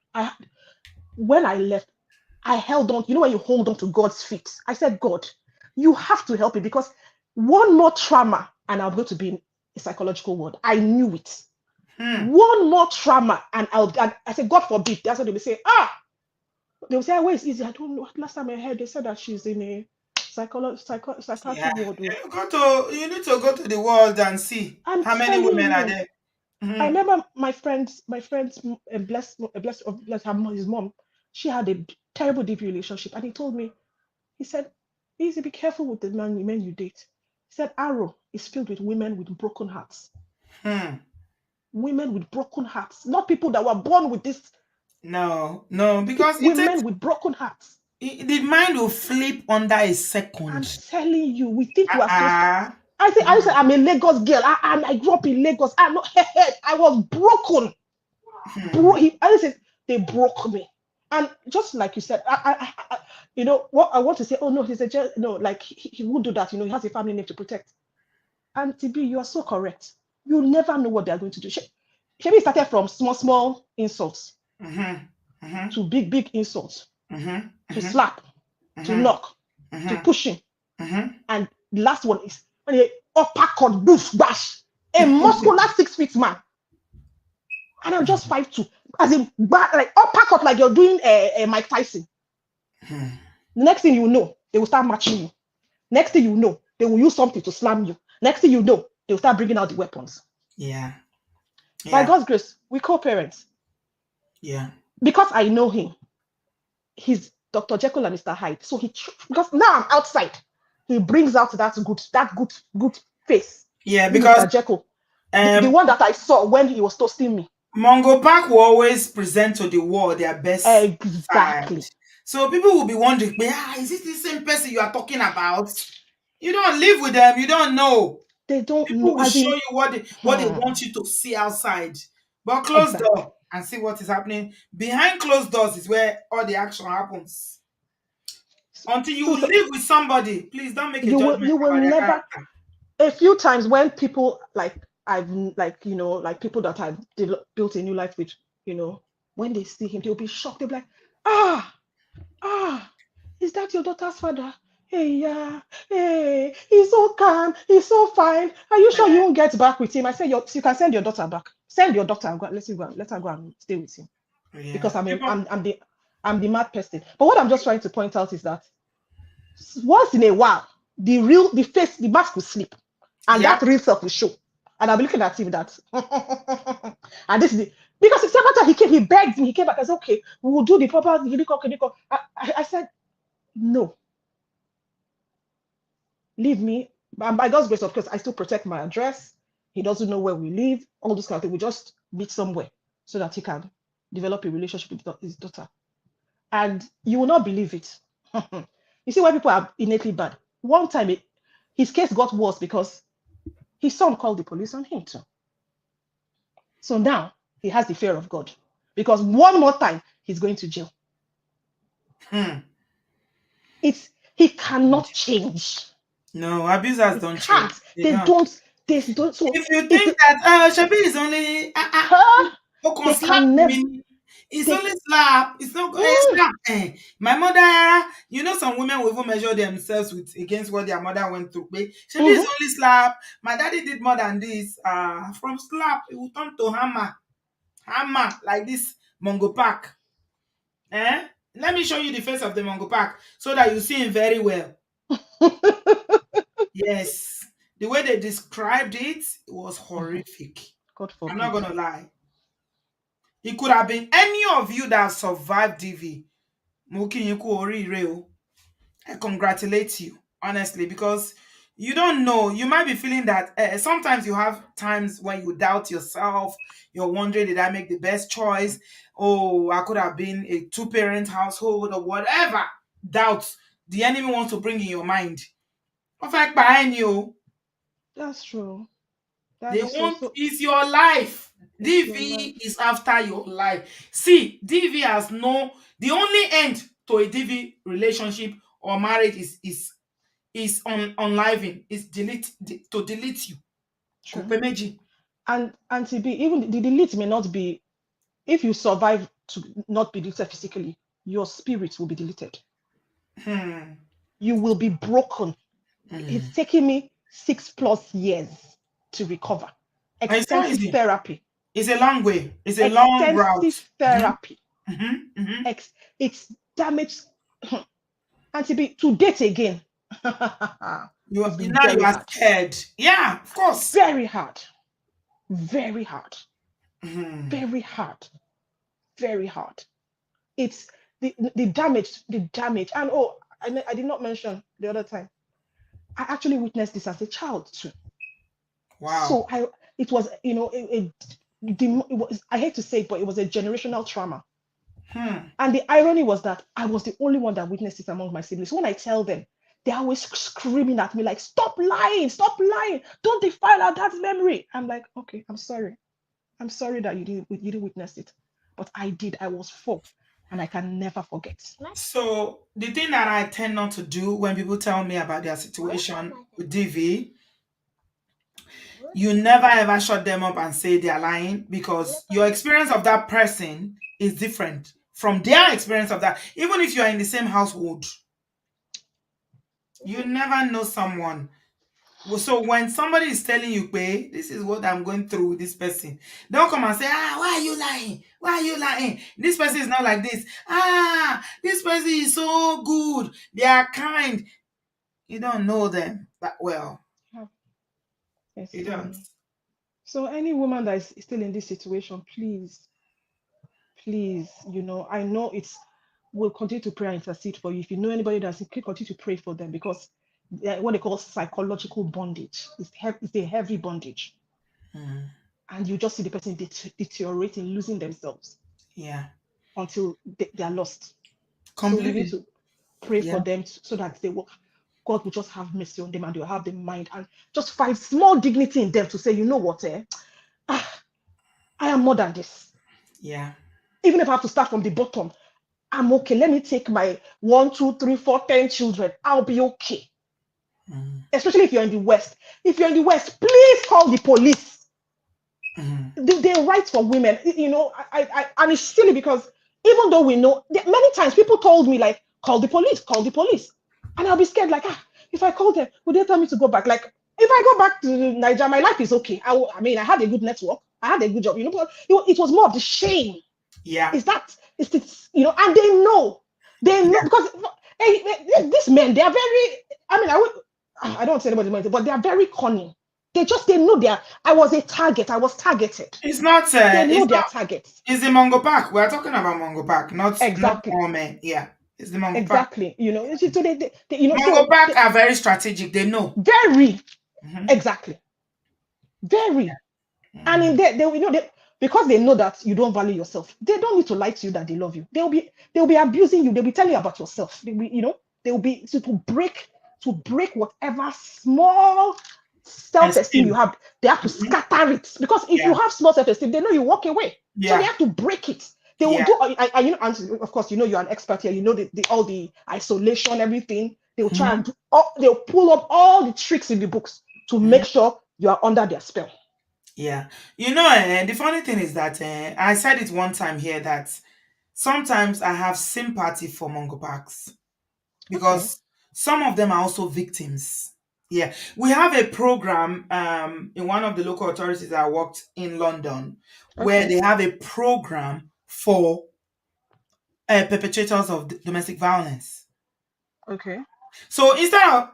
left, I held on. You know when you hold on to God's feet, I said, God, you have to help me because one more trauma and I'm going to be in a psychological ward. I knew it. Hmm. One more trauma and I said, God forbid. That's what they will say. They will say, where is easy? I don't know. Last time I heard, they said that she's in a Yeah. psychiatric ward. Oh. You need to go to the world and see I'm how many telling women are you. there. I Hmm. remember my friend's bless his mom. She had a terrible deep relationship, and he told me, he said, "Easy, be careful with the men you date." He said, "Arrow is filled with women with broken hearts, Hmm. women with broken hearts, not people that were born with this. No, no, because it takes Women with broken hearts." the mind will flip under a I'm second. telling you, we think we are so. Uh-uh. I say I'm a Lagos girl. I grew up in Lagos. I'm not. I was broken. Hmm. I said they broke me, and just like you said, you know what I want to say. Oh no, he's a no, like he won't do that. You know, he has a family name to protect. And TB, you are so correct. You never know what they are going to do. Shebi started from small insults Mm-hmm. Mm-hmm. to big insults Mm-hmm. to Mm-hmm. slap to Mm-hmm. knock to Mm-hmm. pushing, Mm-hmm. and the last one is when they uppercut, boof, bash, a muscular 6 feet man, and I'm just 5'2", as in like uppercut like you're doing a Mike Tyson. The next thing you know, they will start matching you. Next thing you know, they will use something to slam you. Next thing you know, they will start bringing out the weapons. Yeah. By Yeah. God's grace, we co-parents. Yeah. Because I know him, he's Dr. Jekyll and Mr. Hyde. So because now I'm outside, he brings out that good face. Yeah. This Because Mr. Jekyll, the um one that I saw when he was toasting me. Mongo Park will always present to the world their best side. Exactly. So people will be wondering, is it the same person you are talking about? You don't live with them, you don't know. They don't know, People will as show in, you what they want you to see outside. But close exactly. door and see what is happening. Behind closed doors is where all the action happens. Until you So, live with somebody, please don't make a judgment you will about their never. character. A few times when people like I've like like people that I've built a new life with, when they see him, they'll be shocked. They'll be like, ah, ah, is that your daughter's father? Hey, yeah, hey, he's so calm, he's so fine. Are you sure you won't get back with him? I said, you can send your daughter back. Send your daughter and let her go and stay with him Yeah. because People I'm the mad person. But what I'm just trying to point out is that once in a while, the mask will slip, and yeah. that real self will show. And I'll be looking at him that, and this is because it's every time he came, he begged me, he came back. I said, okay, we will do the proper. I said, no, leave me. And by God's grace, of course, I still protect my address. He doesn't know where we live. All this kind of thing. We just meet somewhere so that he can develop a relationship with his daughter. And you will not believe it. You see why people are innately bad. One time, his case got worse because his son called the police on him too. So now he has the fear of God because one more time he's going to jail. Hmm. He cannot change. No, abusers He don't change. can't. They They don't. don't. They don't. So If you it's think that Shabi is only her. Okon They slap can never. me. It's They only slap. It's not mm, slap. My mother, some women will even measure themselves with against what their mother went through. But Shabi is mhm. only slap. My daddy did more than this. From slap, it will turn to hammer. Hammer like this Mongo Park. Let me show you the face of the Mongo Park so that you see him very well. Yes. The way they described it was horrific. God I'm not forbid. gonna lie. It could have been any of you that survived DV. Mo kí yín kú oríire o. I congratulate you, honestly, because you don't know. You might be feeling that sometimes you have times when you doubt yourself. You're wondering, did I make the best choice? Oh, I could have been a two-parent household or whatever. Doubts the enemy wants to bring in your mind. In fact, behind you, That's true. That they is so want so. is your life. It's your DV life. is after your life. See, DV has no, the only end to a DV relationship or marriage is on living, is to delete you. True. Kopemeji. And to be even the delete may not be, if you survive to not be deleted physically, your spirit will be deleted. Hmm. You will be broken. It's taken me 6+ years to recover. It's not Extensive easy. therapy. It's a long way. It's a long route. Extensive therapy. Mm-hmm. It's damaged. And to date again, You it's been now you very are hard. scared. Yeah, of course. Very hard. Very hard. Mhm. Very hard. Very hard. It's the damage. And oh, I did not mention the other time. I actually witnessed this as a child too. Wow. So it was, it was, I hate to say it, but it was a generational trauma. Hmm. And the irony was that I was the only one that witnessed it among my siblings. So when I tell them, they're always screaming at me like, "Stop lying! Stop lying! Don't defile our dad's memory." I'm like, "Okay, I'm sorry. I'm sorry that you didn't witness it, but I did. I was 4, and I can never forget." So the thing that I tend not to do when people tell me about their situation with DV, you never ever shut them up and say they're lying, because your experience of that person is different from their experience of that. Even if you are in the same household, you never know someone. So when somebody is telling you, "Pay, this is what I'm going through with this person," don't come and say, "Why are you lying? Why are you lying? This person is not like this. This person is so good. They are kind." You don't know them that well. Yeah, You it's don't. so any woman that is still in this situation, please, I know we'll continue to pray and intercede for you. If you know anybody that's sick, continue to pray for them, because what they call psychological bondage it's a heavy bondage, Mm, and you just see the person deteriorating, losing themselves yeah, until they are lost. So we need completely. to pray for Yeah. them so that God will just have mercy on them, and they'll have the mind and just find small dignity in them to say, "You know what, ah, I am more than this. Yeah. Even if I have to start from the bottom, I'm okay. Let me take my 1, 2, 3, 4, 10 children. I'll be okay." Mm, Especially if you're in the West. If you're in the West, please call the police. mm, They right for women. And it's silly because even though we know, many times people told me, like, call the police. And I'll be scared, like, if I call them, would they tell me to go back? Like, if I go back to Nigeria, my life is okay. I mean, I had a good network. I had a good job, but it was more of the shame. yeah. And they know Yeah. because these men, they are very, I mean, I don't want to say anybody, but they are very cunning. They know I was a target. I was targeted. It's not. They know It's their not. targets. It's the Mongo Park. We are talking about Mongo Park, not Exactly. all men. Yeah. It's the Mongo Park. Exactly. So Mongo Park are very strategic. They know. very, Hmm. exactly, very. And in Hmm. there, because they know that you don't value yourself, they don't need to lie to you that they love you. They'll be abusing you. They'll be telling you about yourself. They'll be to break whatever small self-esteem you Esteem. have. They have to Hmm. scatter it, because if you Yeah. have small self-esteem, they know you walk away. So they Yeah. have to break it. They will Yeah. do, and of course, you're an expert here. You know all the isolation, everything. They'll try Hmm. and they'll pull up all the tricks in the books to make sure you are under their spell. Yeah. The funny thing is that I said it one time here that sometimes I have sympathy for Mongo Parks, Okay. because some of them are also victims. Yeah. We have a program in one of the local authorities I worked in London, where Okay. they have a program for perpetrators of domestic violence. Okay. So instead of,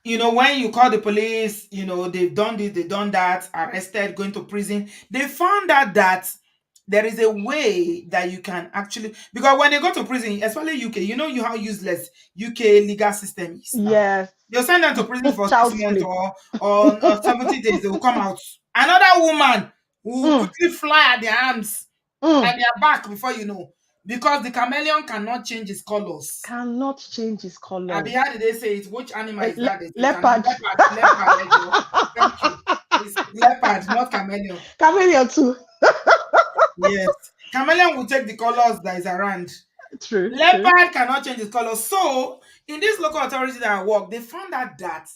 when you call the police, they've done this, they've done that, arrested, going to prison, they found out that there is a way that you can actually, because when they go to prison, especially UK, you how useless UK legal system is now. Yes. They'll send them to prison for six Child's months play. or 70 days, they will come out. Another woman will Mm, quickly fly at their arms mm. and their back before you know. because the chameleon cannot change its colors. Cannot change his Abi, colors. how did they say it? Which animal is that? They say Leopard. leopard, Ejo. Thank you. It's leopard, not chameleon. Chameleon too. Yes. Chameleon will take the colors that is around. True, true. Leopard cannot change its color. So, in this local authority that I work, they found out that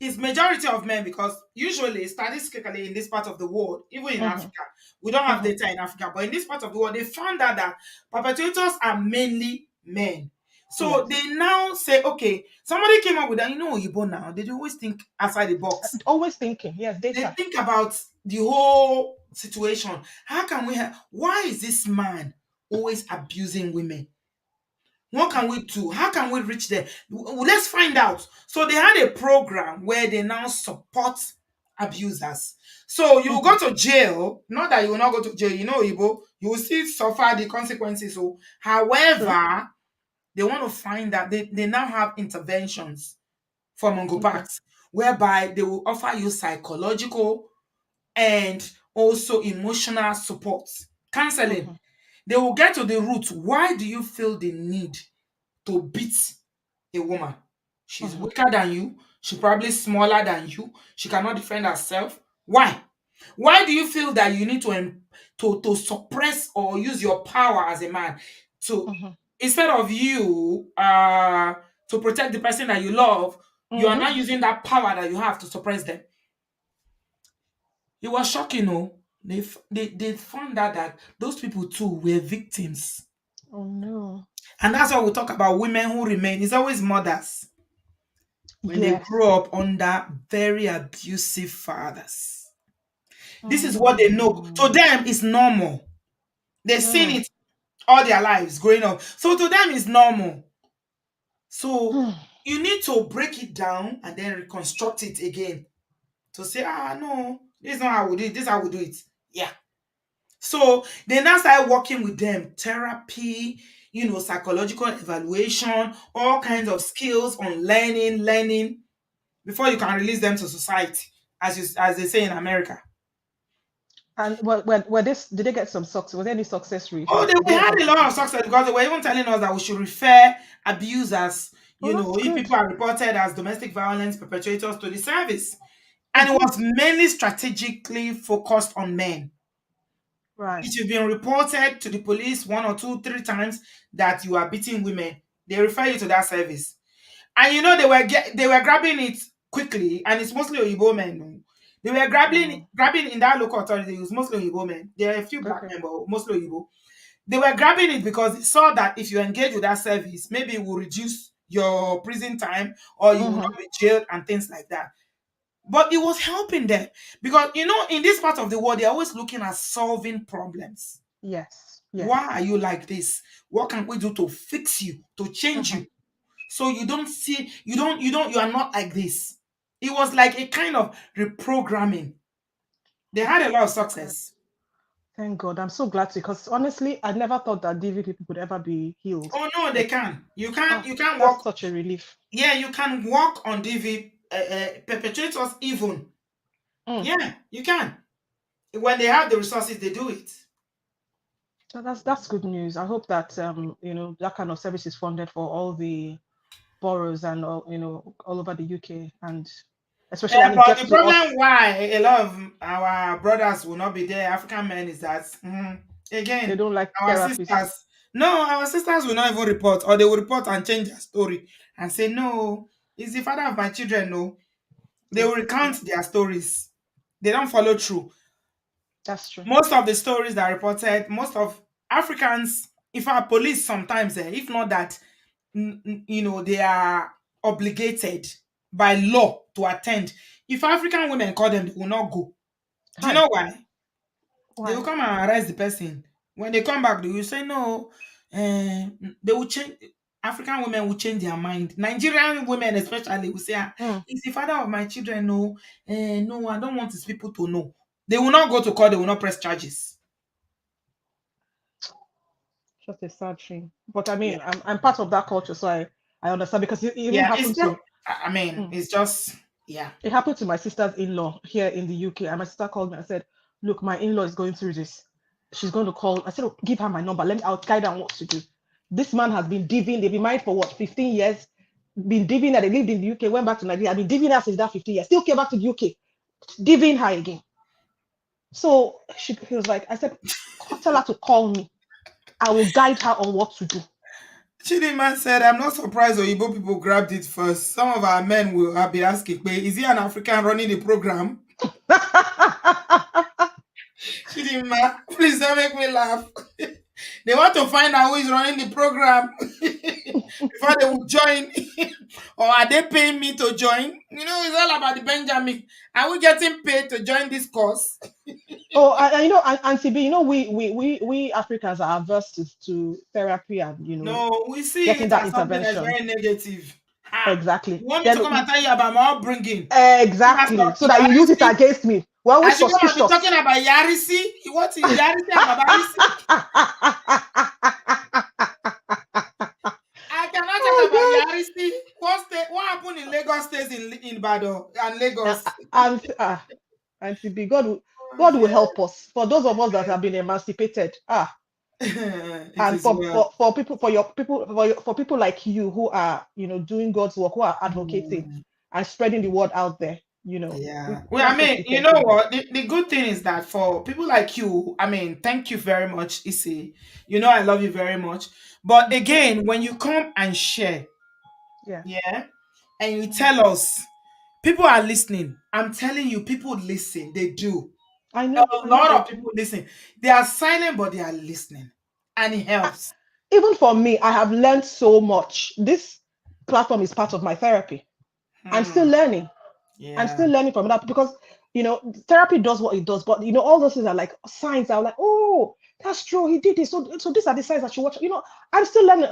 it's majority of men because usually, statistically, in this part of the world, even in Mm-hmm, Africa, we don't have mm-hmm. data in Africa, but in this part of the world, they found out that perpetrators are mainly men. So Yes. they now say, okay, somebody came up with that. You know, Oyibo now, they always think outside the box. Always thinking. Yes, They data. think about the whole situation. How can we why is this man always abusing women? What can we do? How can we reach there? Let's find out. So they had a program where they now support abusers. So you will Mm-hmm, go to jail. Not that you will not go to jail. You know, Ibo, you will still suffer the consequences. So, true. however, they want to find that they now have interventions for Mongo Okay. Parks, whereby they will offer you psychological and also emotional support, Mm-hmm, counseling. They will get to the root. Why do you feel the need to beat a woman? She's mm-hmm, weaker than you. She's probably smaller than you. She cannot defend herself. Why? Why do you feel that you need to suppress or use your power as a man to, mm-hmm, instead of you to protect the person that you love, you are mm-hmm. not using that power that you have to suppress them? It was shocking, oh. They found out that those people too were victims. Oh no. And that's why we talk about women who remain. It's always mothers when they Yes. grow up under very abusive fathers. This is what they know. To Mm, them, it's normal. They've seen mm, it all their lives growing up. So to them, it's normal. So mm. you need to break it down and then reconstruct it again to say, no, this is not how we do it. This is how we do it. Yeah. So they now start working with them, therapy, psychological evaluation, all kinds of skills on learning before you can release them to society, as they say in America. And did they get some success? Was there any success rate? Oh, Like, did we they had a lot of identify? success because they were even telling us that we should refer abusers, Oh, that's if good. people are reported as domestic violence perpetrators to the service. And it Mm-hmm. was mainly strategically focused on men. Right. If you've been reported to the police one or two, three times that you are beating women, they refer you to that service. And they were grabbing it quickly, and it's mostly Oyibo men. Oh. They were Mm. grabbing in that local authority. It was mostly Oyibo men. There are a few black Okay. men, but mostly Oyibo. They were grabbing it because they saw that if you engage with that service, maybe it will reduce your prison time or you will Mm-hmm. not be jailed and things like that. But it was helping them because in this part of the world, they're always looking at solving problems. Yes. Why Yes. are you like this? What can we do to fix you, to change Mm-hmm. you? So you are not like this. It was like a kind of reprogramming. They had a lot of Thank God. success. Thank God. I'm so glad to, because honestly, I never thought that DV people could ever be healed. Oh no, they Like, can. You can that's walk. such a relief. Yeah, you can walk on DV perpetrators even. Mm. Yeah, you can. When they have the resources, they do it. So that's good news. I hope that that kind of service is funded for all the boroughs and all over the UK, and especially when it But gets the to problem us, why a lot of our brothers will not be there, African men, is that they again, don't like our therapists. sisters. No, our sisters will not even report, or they will report and change their story and say, "No, he's the father of my children." No, they will Yes, recount yes, their stories. They don't follow through. that's true. Most of the stories that are reported, most of Africans, in fact, police sometimes, if not that, they are obligated by law to attend. If African women call them, they will not go. Do you Hi, know why? They will why? come and arrest the person. When they come back, they will say no. They will change. African women will change their mind. Nigerian women, especially, will say, Mm, "He's the father of my children." No, no, I don't want his people to know. They will not go to court. They will not press charges. just a sad thing. But I Yeah, mean, I'm part of that culture, so I understand, because it even yeah. It's happened not. to I mean, mm, it's just yeah. it happened to my sister's in-law here in the UK, and my sister called me and said, "Look, my in-law is going through this." she's going to call. I said, oh, give her my number. I'll guide her on what to do. This man has been diving. They've been married for what, 15 years? Been diving her. They lived in the UK, went back to Nigeria. I've been diving her since that 15 years. Still came back to the UK, diving her again. So he was like, I said, tell her to call me. I will guide her on what to do. Chidinma said, I'm not surprised Oyibo people grabbed it first. Some of our men will be asking, is he an African running the program? Chidinma, please don't make me laugh. They want to find out who is running the program before they will join. Or are they paying me to join? You know, it's all about the Benjamin. Are we getting paid to join this course? Oh, Auntie B, we Africans are averse to therapy and No, we see getting it that as something that's intervention. very negative. Exactly. You want me to come Then and tell you about my upbringing? exactly, so that you use it against me. We're I always should come and be suspicious. talking about Yarisi. What is Yarisi and Babarisi? I cannot talk about Oh Yarisi. What happened in Lagos stays in Bado and God. Lagos? Auntie B, God Oh, will dear. help us. For those of us that have been emancipated, It and is well. for people, for people like you who are doing God's work, who are advocating Mm, and spreading the word out there, yeah. Well, I let's just mean, be you know thankful God. what? The good thing is that for people like you, I mean, thank you very much, Issy. You know I love you very much. But again, when you come and share, Yeah. yeah, and you tell us, people are listening. I'm telling you, people listen. They do. I A know lot they of do. people listen. They are silent, but they are listening. And it I, helps. even for me, I have learned so much. This platform is part of my therapy. I'm still Hmm. learning. I'm Yeah. still learning from that because therapy does what it does, but all those things are like signs. I'm like, oh, that's true. He did this. So these are the signs that you watch. I'm still learning.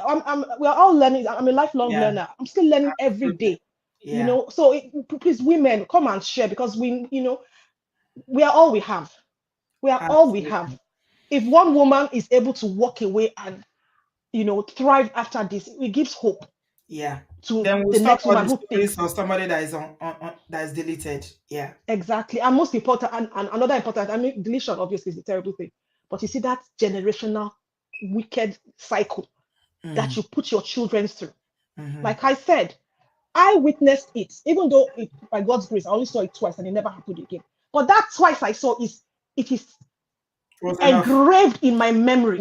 We're all learning. I'm a lifelong Yeah. learner. I'm still learning every Absolutely. day. Yeah. So please, women, come and share because we are all we have. We are all we have. Absolutely. If one woman is able to walk away and thrive after this, it gives hope Yeah. to Then we'll the stop next all woman the who stories thinks. of somebody that is on that is deleted. Yeah. Exactly. And most important, and another important, I mean, deletion obviously is a terrible thing. But you see that generational wicked cycle that Mm. you put your children through. Mm-hmm. Like I said, I witnessed it, even though by God's grace, I only saw it twice and it never happened again. But that twice I saw it is It was enough. engraved in my memory.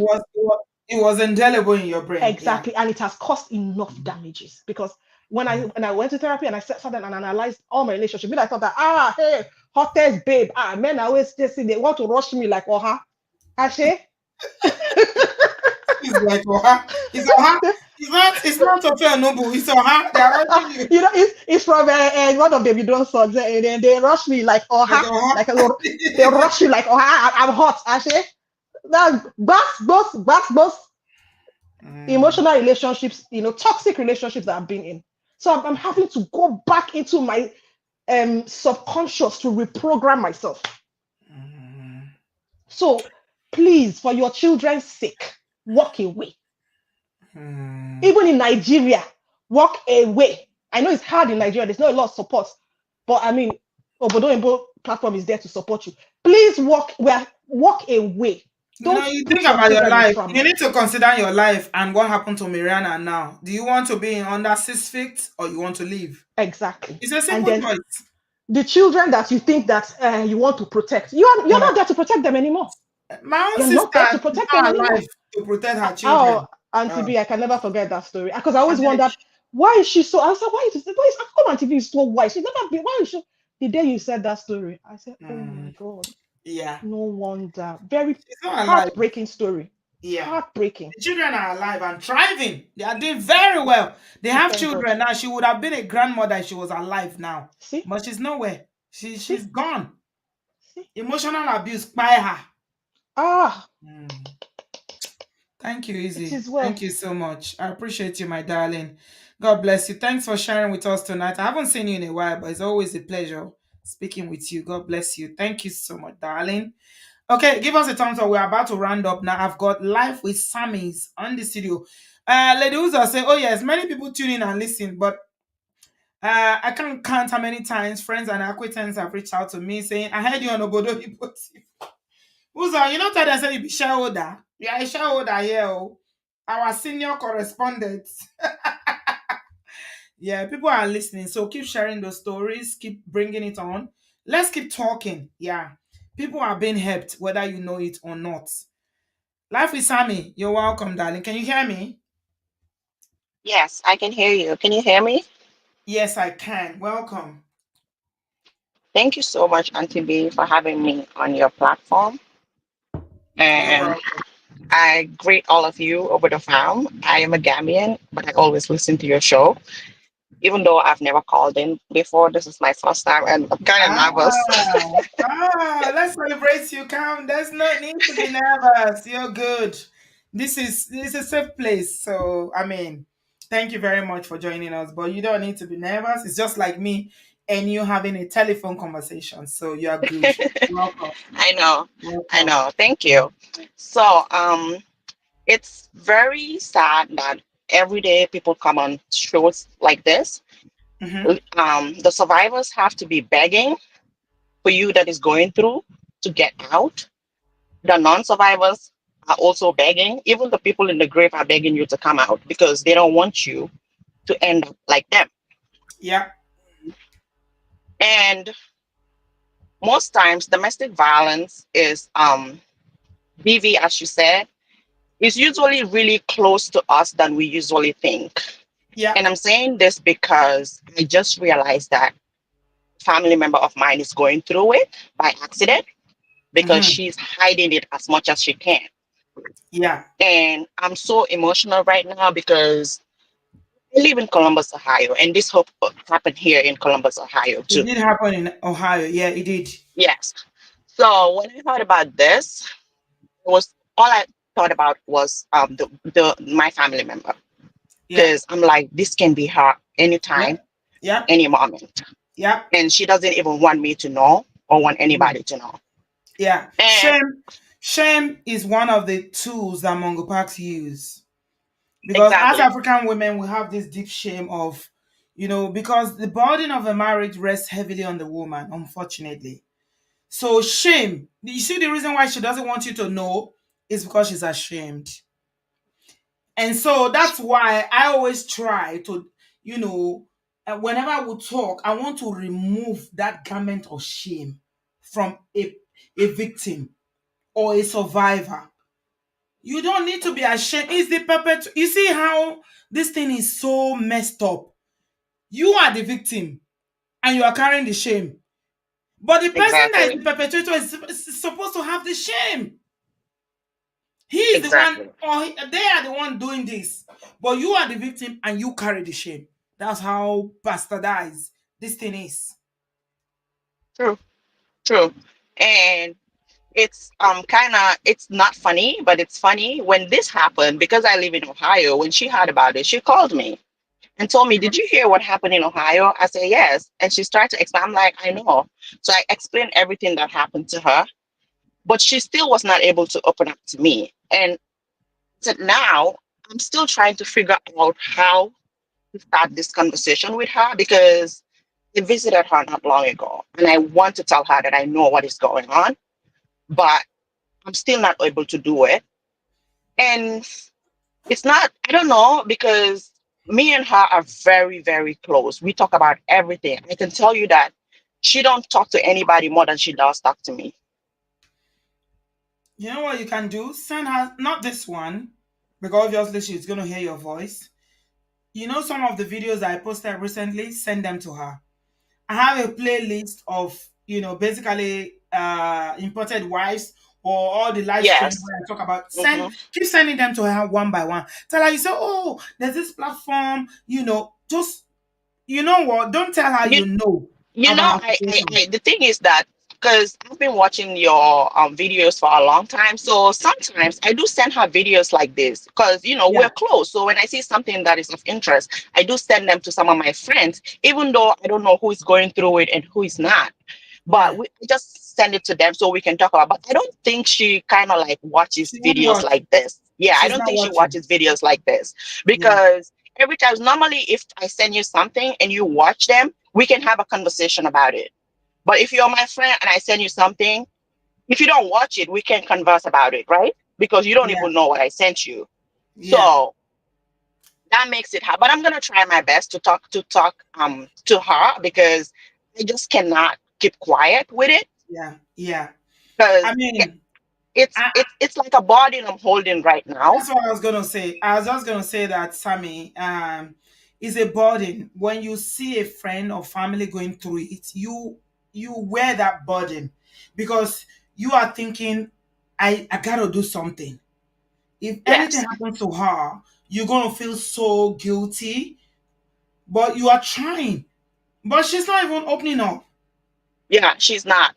It was indelible in your brain. Yeah. Exactly. And it has caused enough damages because when I went to therapy and I sat down and analyzed all my relationships, I thought that hey, hottest babe, men are always just they want to rush me like Ashe. It's like Oha. It's Oha. It's not Ofe Nobu. It's Oha. They are rushing you. It's from one of the Bidon songs, and then they rush me like Like like Oha. they rush you like I'm hot, Ashe. That boss, Mm, emotional relationships, toxic relationships that I've been in. So I'm having to go back into my subconscious to reprogram myself. mm, So please, for your children's sake, walk away. mm. Even in Nigeria, walk away. I know it's hard in Nigeria, there's not a lot of support, but I mean, Obodoyinbo platform is there to support you. Please walk away. Don't You think put your about your children in life. You trauma. need to consider your life and what happened to Miriana now. Do you want to be in under 6 feet or you want to leave? Exactly. It's a And simple then choice. the children that you think that you want to protect, you're No, not there to protect them anymore. my own You're not there to sister is protect them not anymore. alive to protect her Oh, children. Auntie Uh, B, I can never forget that story because I always and then, wondered why is she so. I said, how come Auntie B is so white? She's never been. Why is she? The day you said that story, I said, oh my mm, God, yeah, no wonder. Very she's not alive. heartbreaking story. Yeah. Heartbreaking. The children are alive and thriving. They are doing very well. They We have thank God. children now. She would have been a grandmother if she was alive now. See, But she's nowhere. She's see, gone. see. Emotional abuse by her. Ah, Mm. Thank you, it Izzy. is well. Thank you so much. I appreciate you, my darling. God bless you. Thanks for sharing with us tonight. I haven't seen you in a while, but it's always a pleasure speaking with you. God bless you. Thank you so much, darling. Okay, give us a thumbs up. We're about to round up now. I've got Live with Sammy's on the studio. Lady Uzo say, oh yes, many people tune in and listen, but I can't count how many times friends and acquaintances have reached out to me saying, I heard you on Obodo Hippo TV. Who's on? You know, tell them say you be shareholder. You are a shareholder here. Oh. Our senior correspondent. Yeah, people are listening. So keep sharing those stories, keep bringing it on. Let's keep talking. Yeah. People are being helped, whether you know it or not. Life with Sammy, you're welcome, darling. Can you hear me? Yes, I can hear you. Can you hear me? Yes, I can. Welcome. Thank you so much, Auntie B, for having me on your platform. You're And welcome. I greet all of you over the farm. I am a Gambian, but I always listen to your show. Even though I've never called in before, this is my first time and I'm kind of nervous. Let's celebrate you. Come. There's no need to be nervous. You're good. This is a safe place. So I mean, thank you very much for joining us. But you don't need to be nervous. It's just like me and you having a telephone conversation. So you are good. Welcome. I know, I Welcome. know. Thank you. So, it's very sad that every day people come on shows like this. Mm-hmm. The survivors have to be begging for you that is going through to get out. The non-survivors are also begging. Even the people in the grave are begging you to come out because they don't want you to end up like them. Yeah. And most times, domestic violence is BV, as you said, is usually really close to us than we usually think. Yeah. And I'm saying this because I just realized that a family member of mine is going through it by accident because Mm-hmm. she's hiding it as much as she can. Yeah. And I'm so emotional right now because I live in Columbus, Ohio, and this hope happened here in Columbus, Ohio It too. did happen in Ohio. Yeah, it did. Yes. So when I heard about this, it was all I thought about was the my family member Yeah. because I'm like this can be her Yeah. anytime, Yeah. any moment, Yeah. and she doesn't even want me to know or want anybody to know. Yeah. And Shame is one of the tools that Mongo Parks use. Because as exactly, African women, we have this deep shame of, because the burden of a marriage rests heavily on the woman, unfortunately. So shame, you see the reason why she doesn't want you to know is because she's ashamed. And so that's why I always try to, whenever we talk, I want to remove that garment of shame from a victim or a survivor. You don't need to be ashamed. It's the perpet. You see how this thing is so messed up. You are the victim and you are carrying the shame. But the person that is exactly, the perpetrator is supposed to have the shame. He is the one, exactly. or they are the one doing this. But you are the victim and you carry the shame. That's how bastardized this thing is. True, true. And it's kind of it's not funny, but it's funny when this happened because I live in Ohio. When she heard about it, she called me and told me, "Did Mhm. you hear what happened in Ohio?" I said, "Yes," and she started to explain. I'm like, "I know." So I explained everything that happened to her, but she still was not able to open up to me. And said, now I'm still trying to figure out how to start this conversation with her because I visited her not long ago, and I want to tell her that I know what is going on, but I'm still not able to do it. And it's not, I don't know, because me and her are very, very close. We talk about everything. I can tell you that she don't talk to anybody more than she does talk to me. You know what you can do? Send her, not this one, because obviously she's going to hear your voice. Some of the videos I posted recently, send them to her. I have a playlist of, basically imported wives or all the live streams Yes. where I talk about Hmm. keep sending them to her one by one. Tell her, you say, oh, there's this platform, just you know what? Don't tell her You, you know, about her situation. the thing is that because I've been watching your videos for a long time, so sometimes I do send her videos like this because Yeah, we're close. So when I see something that is of interest, I do send them to some of my friends, even though I don't know who is going through it and who is not. But yeah. we just send it to them so we can talk about. But I don't think she kind of like watches She won't videos watch. like this. Yeah, I She's don't not think she watching. watches videos like this Yeah, because every time, normally, if I send you something and you watch them, we can have a conversation about it. But if you're my friend and I send you something, If you don't watch it, we can converse about it, right? Because you don't Yeah. even know what I sent you. Yeah. So that makes it hard. But I'm gonna try my best to talk to her, because I just cannot keep quiet with it, Yeah. Yeah. I because mean, it's like a burden I'm holding right now. that's what I was gonna say. I was just gonna say that, Sammy, is a burden. When you see a friend or family going through it, you wear that burden because you are thinking, I gotta do something. If anything Yes. happens to her, you're gonna feel so guilty, but you are trying. But she's not even opening up. Yeah, she's not,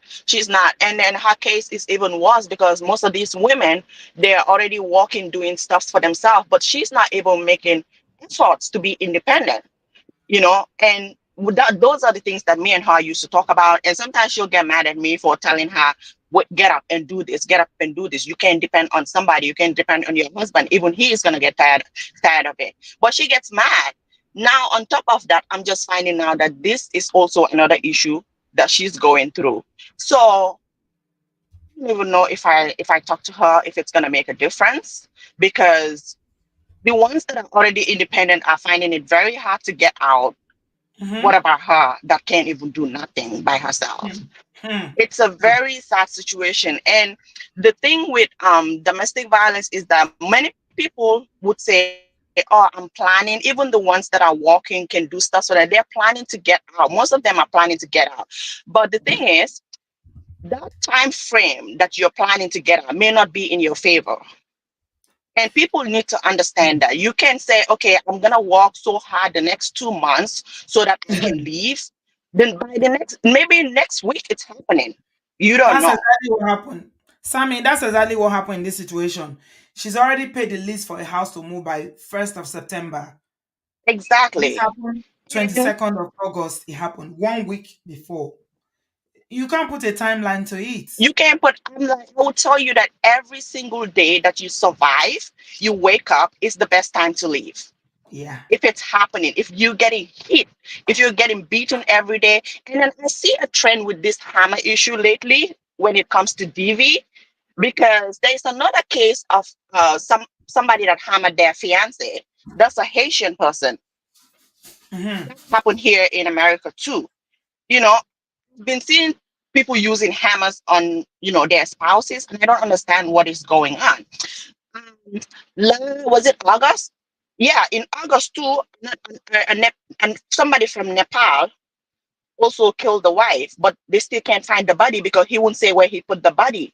and then her case is even worse, because most of these women, they're already working, doing stuff for themselves, but she's not even making efforts to be independent, and those are the things that me and her used to talk about. And sometimes she'll get mad at me for telling her, "What, get up and do this, get up and do this. You can't depend on somebody, you can't depend on your husband, even he is going to get tired of it." But she gets mad. Now on top of that, I'm just finding out that this is also another issue that she's going through. So I don't even know if I talk to her, if it's going to make a difference, because the ones that are already independent are finding it very hard to get out. What Mm-hmm. about her that can't even do nothing by herself? Hmm. It's a very sad situation. And the thing with domestic violence is that many people would say, "Oh, I'm planning." Even the ones that are walking can do stuff, so that they're planning to get out. Most of them are planning to get out. But the thing is, that time frame that you're planning to get out may not be in your favor. And people need to understand that. You can say, "Okay, I'm going to work so hard the next 2 months so that I can leave." Then by the maybe next week, it's happening. You don't That's know. exactly what happened. Sammy, that's exactly what happened in this situation. She's already paid the lease for a house to move by 1st of September. This Exactly. happened And 22nd of August. It happened 1 week before. You can't put a timeline to it. you can put, I'm like, I will tell you that every single day that you survive, you wake up, is the best time to leave. Yeah. If it's happening, if you're getting hit, if you're getting beaten every day. And then I see a trend with this hammer issue lately when it comes to DV, because there's another case of somebody that hammered their fiance. That's a Haitian person. Hmm. That happened here in America too. You know, I've been seeing people using hammers on, their spouses, and I don't understand what is going on. Um, was it August? Yeah, in August too, and somebody from Nepal also killed the wife, but they still can't find the body because he won't say where he put the body.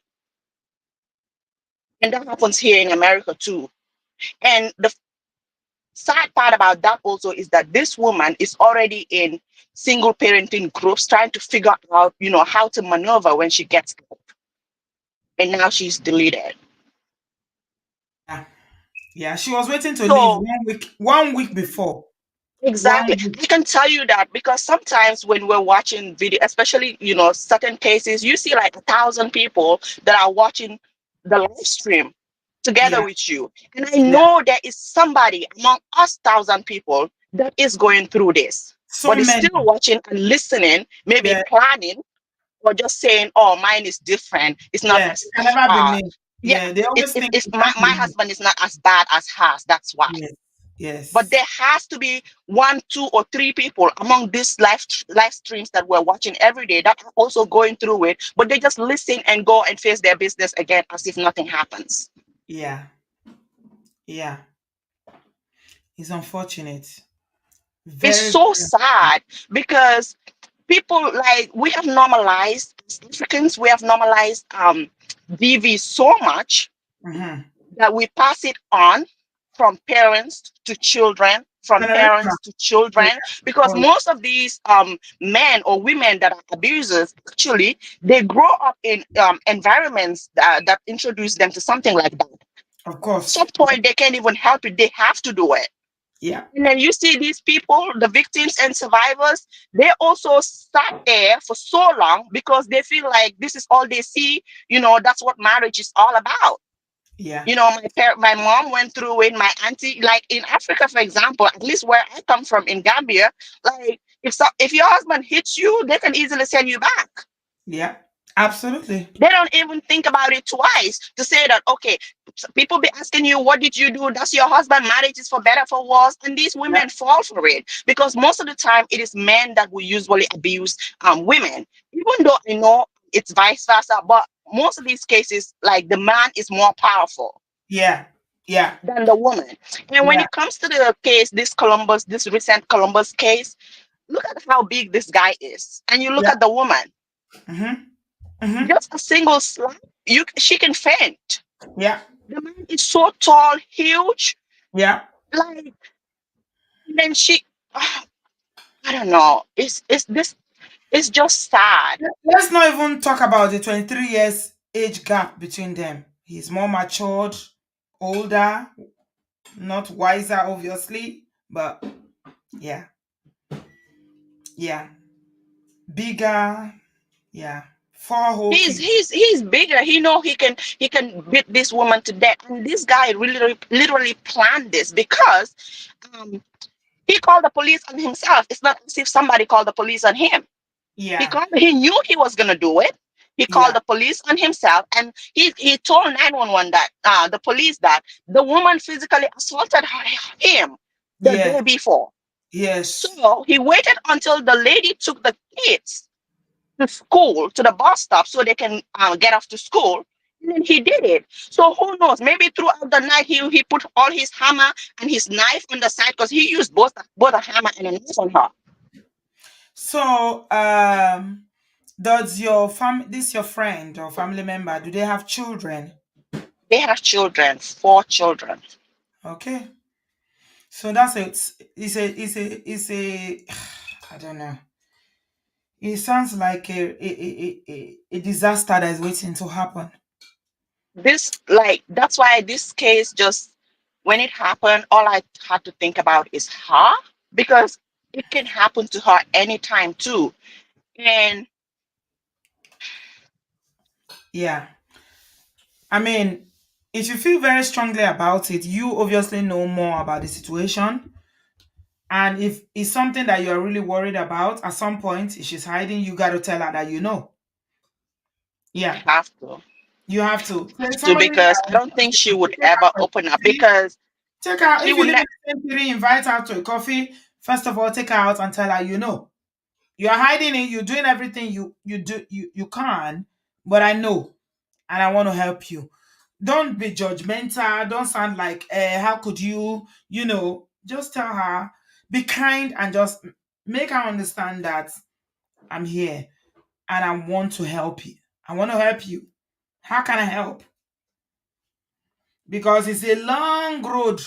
And that happens here in America too. And the sad part about that also is that this woman is already in single parenting groups trying to figure out, how to maneuver when she gets out. And now she's deleted. Yeah. Yeah. She was waiting to leave So 1 week. 1 week before. exactly. 1 week. I can tell you that because sometimes when we're watching video, especially, certain cases, you see like 1,000 people that are watching the live stream together Yeah. with you. And I Yeah. know there is somebody among us 1,000 people that is going through this, So but is many. still watching and listening, maybe Yeah. planning, or just saying, "Oh, mine is different. It's not Yeah. It as can never be hard." me. Yeah, Yeah. They always think it's it my, can't my be me. husband is not as bad as hers. That's why. Yes. But Yes. there has to be one, two, or three people among these live streams that we're watching every day that are also going through it, but they just listen and go and face their business again as if nothing happens. Yeah. Yeah. It's unfortunate. It's Very, so very unfortunate. sad because people, like, we have normalized, as Africans, we have normalized DV so much Mm-hmm. that we pass it on from parents to children, from Generational. parents to Yeah. children, because Oh, most of these men or women that are abusers, actually, they grow up in environments that introduce them to something like that. of At course. some point, they can't even help it, they have to do it. Yeah. And then you see these people, the victims and survivors, they also sat there for so long because they feel like this is all they see. That's what marriage is all about. Yeah. My mom went through it. My auntie, like in Africa, for example, at least where I come from in Gambia, like if your husband hits you, they can easily send you back. Yeah. Absolutely. They don't even think about it twice to say that, okay, people be asking you, what did you do? That's your husband. Marriage is for better, for worse. And these Yeah. women fall for it because most of the time it is men that will usually abuse women, even though I know it's vice versa. But most of these cases, like the man is more powerful Yeah. Yeah. than the woman. And when Yeah. it comes to the case, this recent Columbus case, look at how big this guy is. And you look Yeah. at the woman, Mm-hmm. Mm-hmm. just a single slap, she can faint. Yeah. The man is so tall, huge, Yeah. like, and then she, I don't know. It's just sad. Let's not even talk about the 23 years age gap between them. He's more matured, older, not wiser, obviously, but yeah, yeah, bigger, yeah, four whole He's kids. he's he's bigger. He know he can beat this woman to death. And this guy really literally planned this because um he called the police on himself. It's not as if somebody called the police on him. Yeah, He knew he was gonna do it. He called yeah, the police on himself, and he told 911 that the police that the woman physically assaulted him the yes, day before. yes. So he waited until the lady took the kids to school, to the bus stop, so they can get off to school. And then he did it. So who knows? Maybe throughout the night he put all his hammer and his knife on the side because he used both a hammer and a knife on her. So, does your this your friend or family member, do they have children? They have children, 4 children. Okay, so that's it. It's a. I don't know. It sounds like a disaster that is waiting to happen. This, like, that's why this case just, when it happened, all I had to think about is her, because it can happen to her anytime too. And Yeah. I mean, if you feel very strongly about it, you obviously know more about the situation. And if it's something that you're really worried about, at some point, if she's hiding, you got to tell her that you know. I Yeah, have to, you have to. There's somebody because I that don't think she would take ever her for open up, coffee. because Take her, she if you would live in not. the same city, invite her to a coffee. First of all, take her out and tell her you know. You're hiding it, you're doing everything you can, but I know and I want to help you. Don't be judgmental. Don't sound like, how could you, just tell her, be kind and just make her understand that I'm here and I want to help you. I want to help you. How can I help? Because it's a long road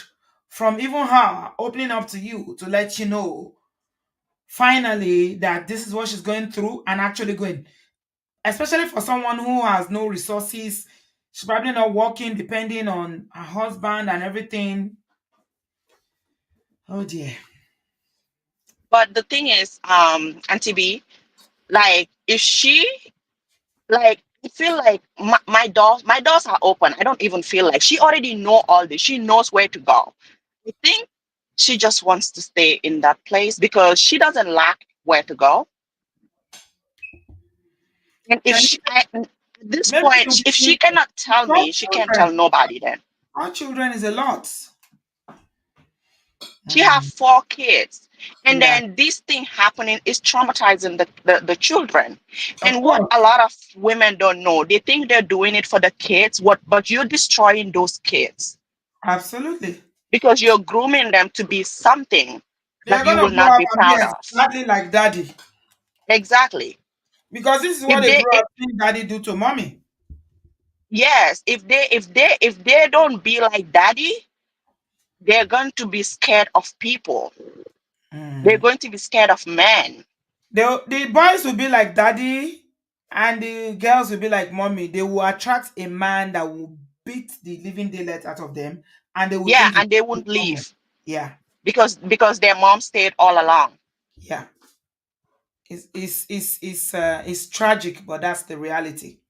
from even her opening up to you to let you know finally that this is what she's going through and actually going, especially for someone who has no resources. She's probably not working, depending on her husband and everything. Oh dear. But the thing is, Auntie B, like, if she, like, I feel like my doors are open. I don't even feel like she already know all this. She knows where to go. I think she just wants to stay in that place because she doesn't lack where to go. And if Can she, you, at this maybe point, if she cannot tell four me, she can't tell children. nobody. Then 4 children is a lot. she have Mm, 4 kids, and yeah, then this thing happening is traumatizing the children. of And what course. a lot of women don't know, they think they're doing it for the kids. What? But you're destroying those kids Absolutely. because you're grooming them to be something They are that you gonna will grow not up be and be proud of. exactly like daddy. Exactly. Because this is what If they they, grow up seeing daddy do to mommy. yes, if they don't be like daddy, they're going to be scared of people. They're Mm. going to be scared of men. The boys will be like daddy and the girls will be like mommy. They will attract a man that will beat the living daylight out of them and they will Yeah, think and they it's won't normal. leave Yeah, because their mom stayed all along. yeah. It's tragic, but that's the reality.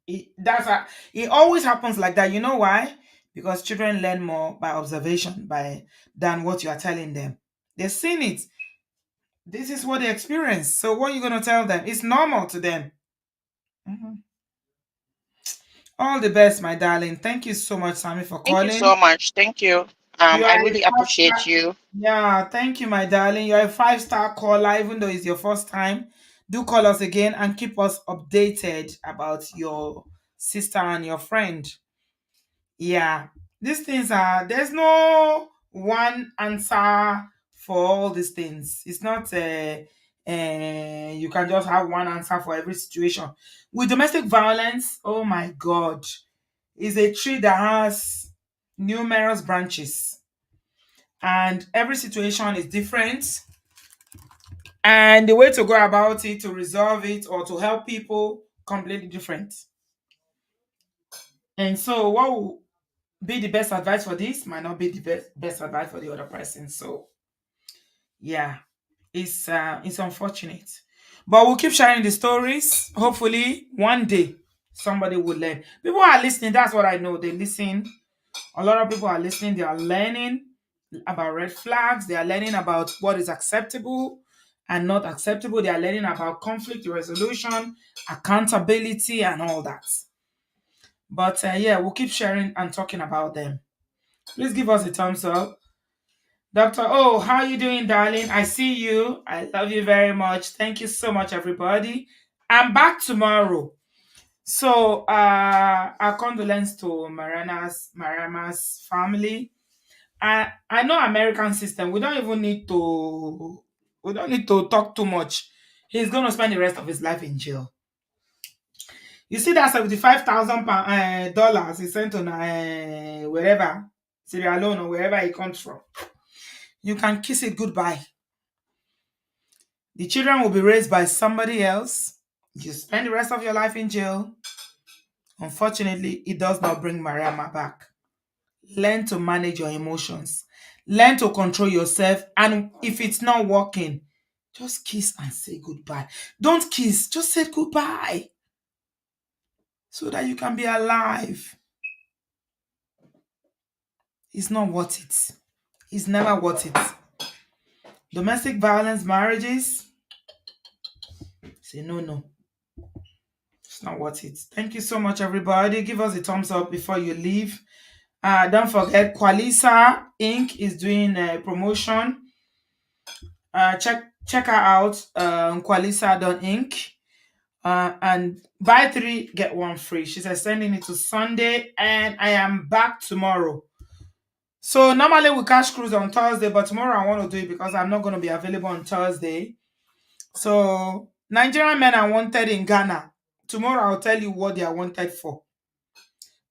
It always happens like that. You know why? Because children learn more by observation by than what you are telling them. They've seen it. This is what they experience. So what are you gonna tell them? It's normal to them. Mhm. All the best, my darling. Thank you so much, Sammy, for Thank you so calling. much. Thank you. You are I a really five-star. appreciate you. Yeah, thank you, my darling. You're a five-star caller, even though it's your first time. Do call us again and keep us updated about your sister and your friend. Yeah, these things are, there's no one answer for all these things. It's not you can just have one answer for every situation. With domestic violence, oh my God, is a tree that has numerous branches, and every situation is different. And the way to go about it, to resolve it, or to help people, completely different. And so, what will be the best advice for this might not be the best advice for the other person. So, yeah, it's unfortunate, but we'll keep sharing the stories. Hopefully, one day somebody will learn. People are listening. That's what I know. They listen. A lot of people are listening. They are learning about red flags. They are learning about what is acceptable and not acceptable. They are learning about conflict resolution, accountability, and all that. But yeah, we'll keep sharing and talking about them. Please give us a thumbs up. Dr. O, how are you doing, darling? I see you. I love you very much. Thank you so much, everybody. I'm back tomorrow. So, our condolence to Marama's family. I know American system. We don't need to talk too much. He's gonna spend the rest of his life in jail. You see that $75,000 he sent on wherever, Sierra Leone or wherever he comes from. You can kiss it goodbye. The children will be raised by somebody else. You spend the rest of your life in jail. Unfortunately, it does not bring Mariama back. Learn to manage your emotions. Learn to control yourself. And if it's not working, just kiss and say goodbye. Don't kiss, just say goodbye so that you can be alive. It's not worth it. It's never worth it. Domestic violence marriages, say no, no. It's not worth it. Thank you so much, everybody. Give us a thumbs up before you leave. Don't forget, Qualisa Inc. is doing a promotion. Check her out, Qualisa.inc. And buy 3, get 1 free. She's extending it to Sunday, and I am back tomorrow. So normally we cash cruise on Thursday, but tomorrow I want to do it because I'm not going to be available on Thursday. So Nigerian men are wanted in Ghana. Tomorrow I'll tell you what they are wanted for.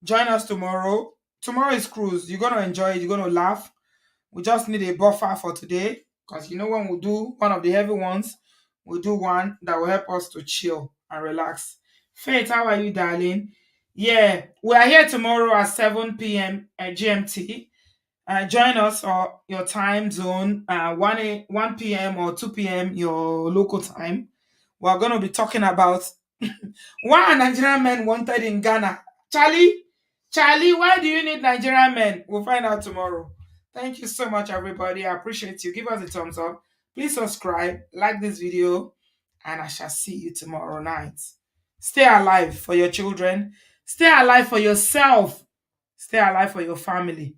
Join us tomorrow. Tomorrow is cruise. You're going to enjoy it. You're going to laugh. We just need a buffer for today because when we do one of the heavy ones, we'll do one that will help us to chill and relax. Faith, how are you, darling? Yeah, we are here tomorrow at 7 p.m. GMT. Join us or your time zone, 1 p.m. or 2 p.m. your local time. We're going to be talking about why are Nigerian men wanted in Ghana. Charlie, why do you need Nigerian men? We'll find out tomorrow. Thank you so much, everybody. I appreciate you. Give us a thumbs up. Please subscribe, like this video, and I shall see you tomorrow night. Stay alive for your children. Stay alive for yourself. Stay alive for your family.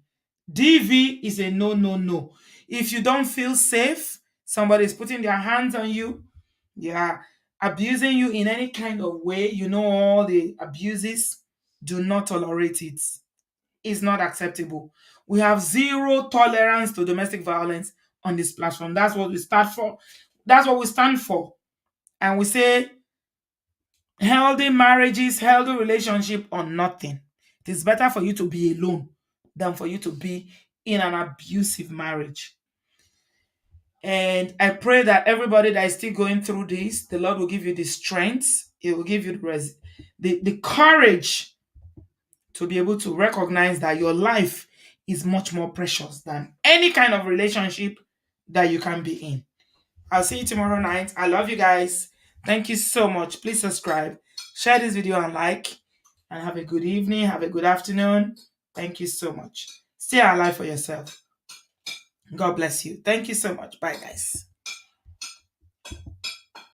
DV is a no, no, no. If you don't feel safe, somebody is putting their hands on you, yeah, abusing you in any kind of way, all the abuses, do not tolerate it. It's not acceptable. We have zero tolerance to domestic violence on this platform. That's what we start for. That's what we stand for. And we say healthy marriages, healthy relationship, or nothing. It is better for you to be alone than for you to be in an abusive marriage. And I pray that everybody that is still going through this, the Lord will give you the strength. He will give you the courage to be able to recognize that your life is much more precious than any kind of relationship that you can be in. I'll see you tomorrow night. I love you guys. Thank you so much. Please subscribe, share this video and like, and have a good evening, have a good afternoon. Thank you so much. Stay alive for yourself. God bless you. Thank you so much. Bye, guys.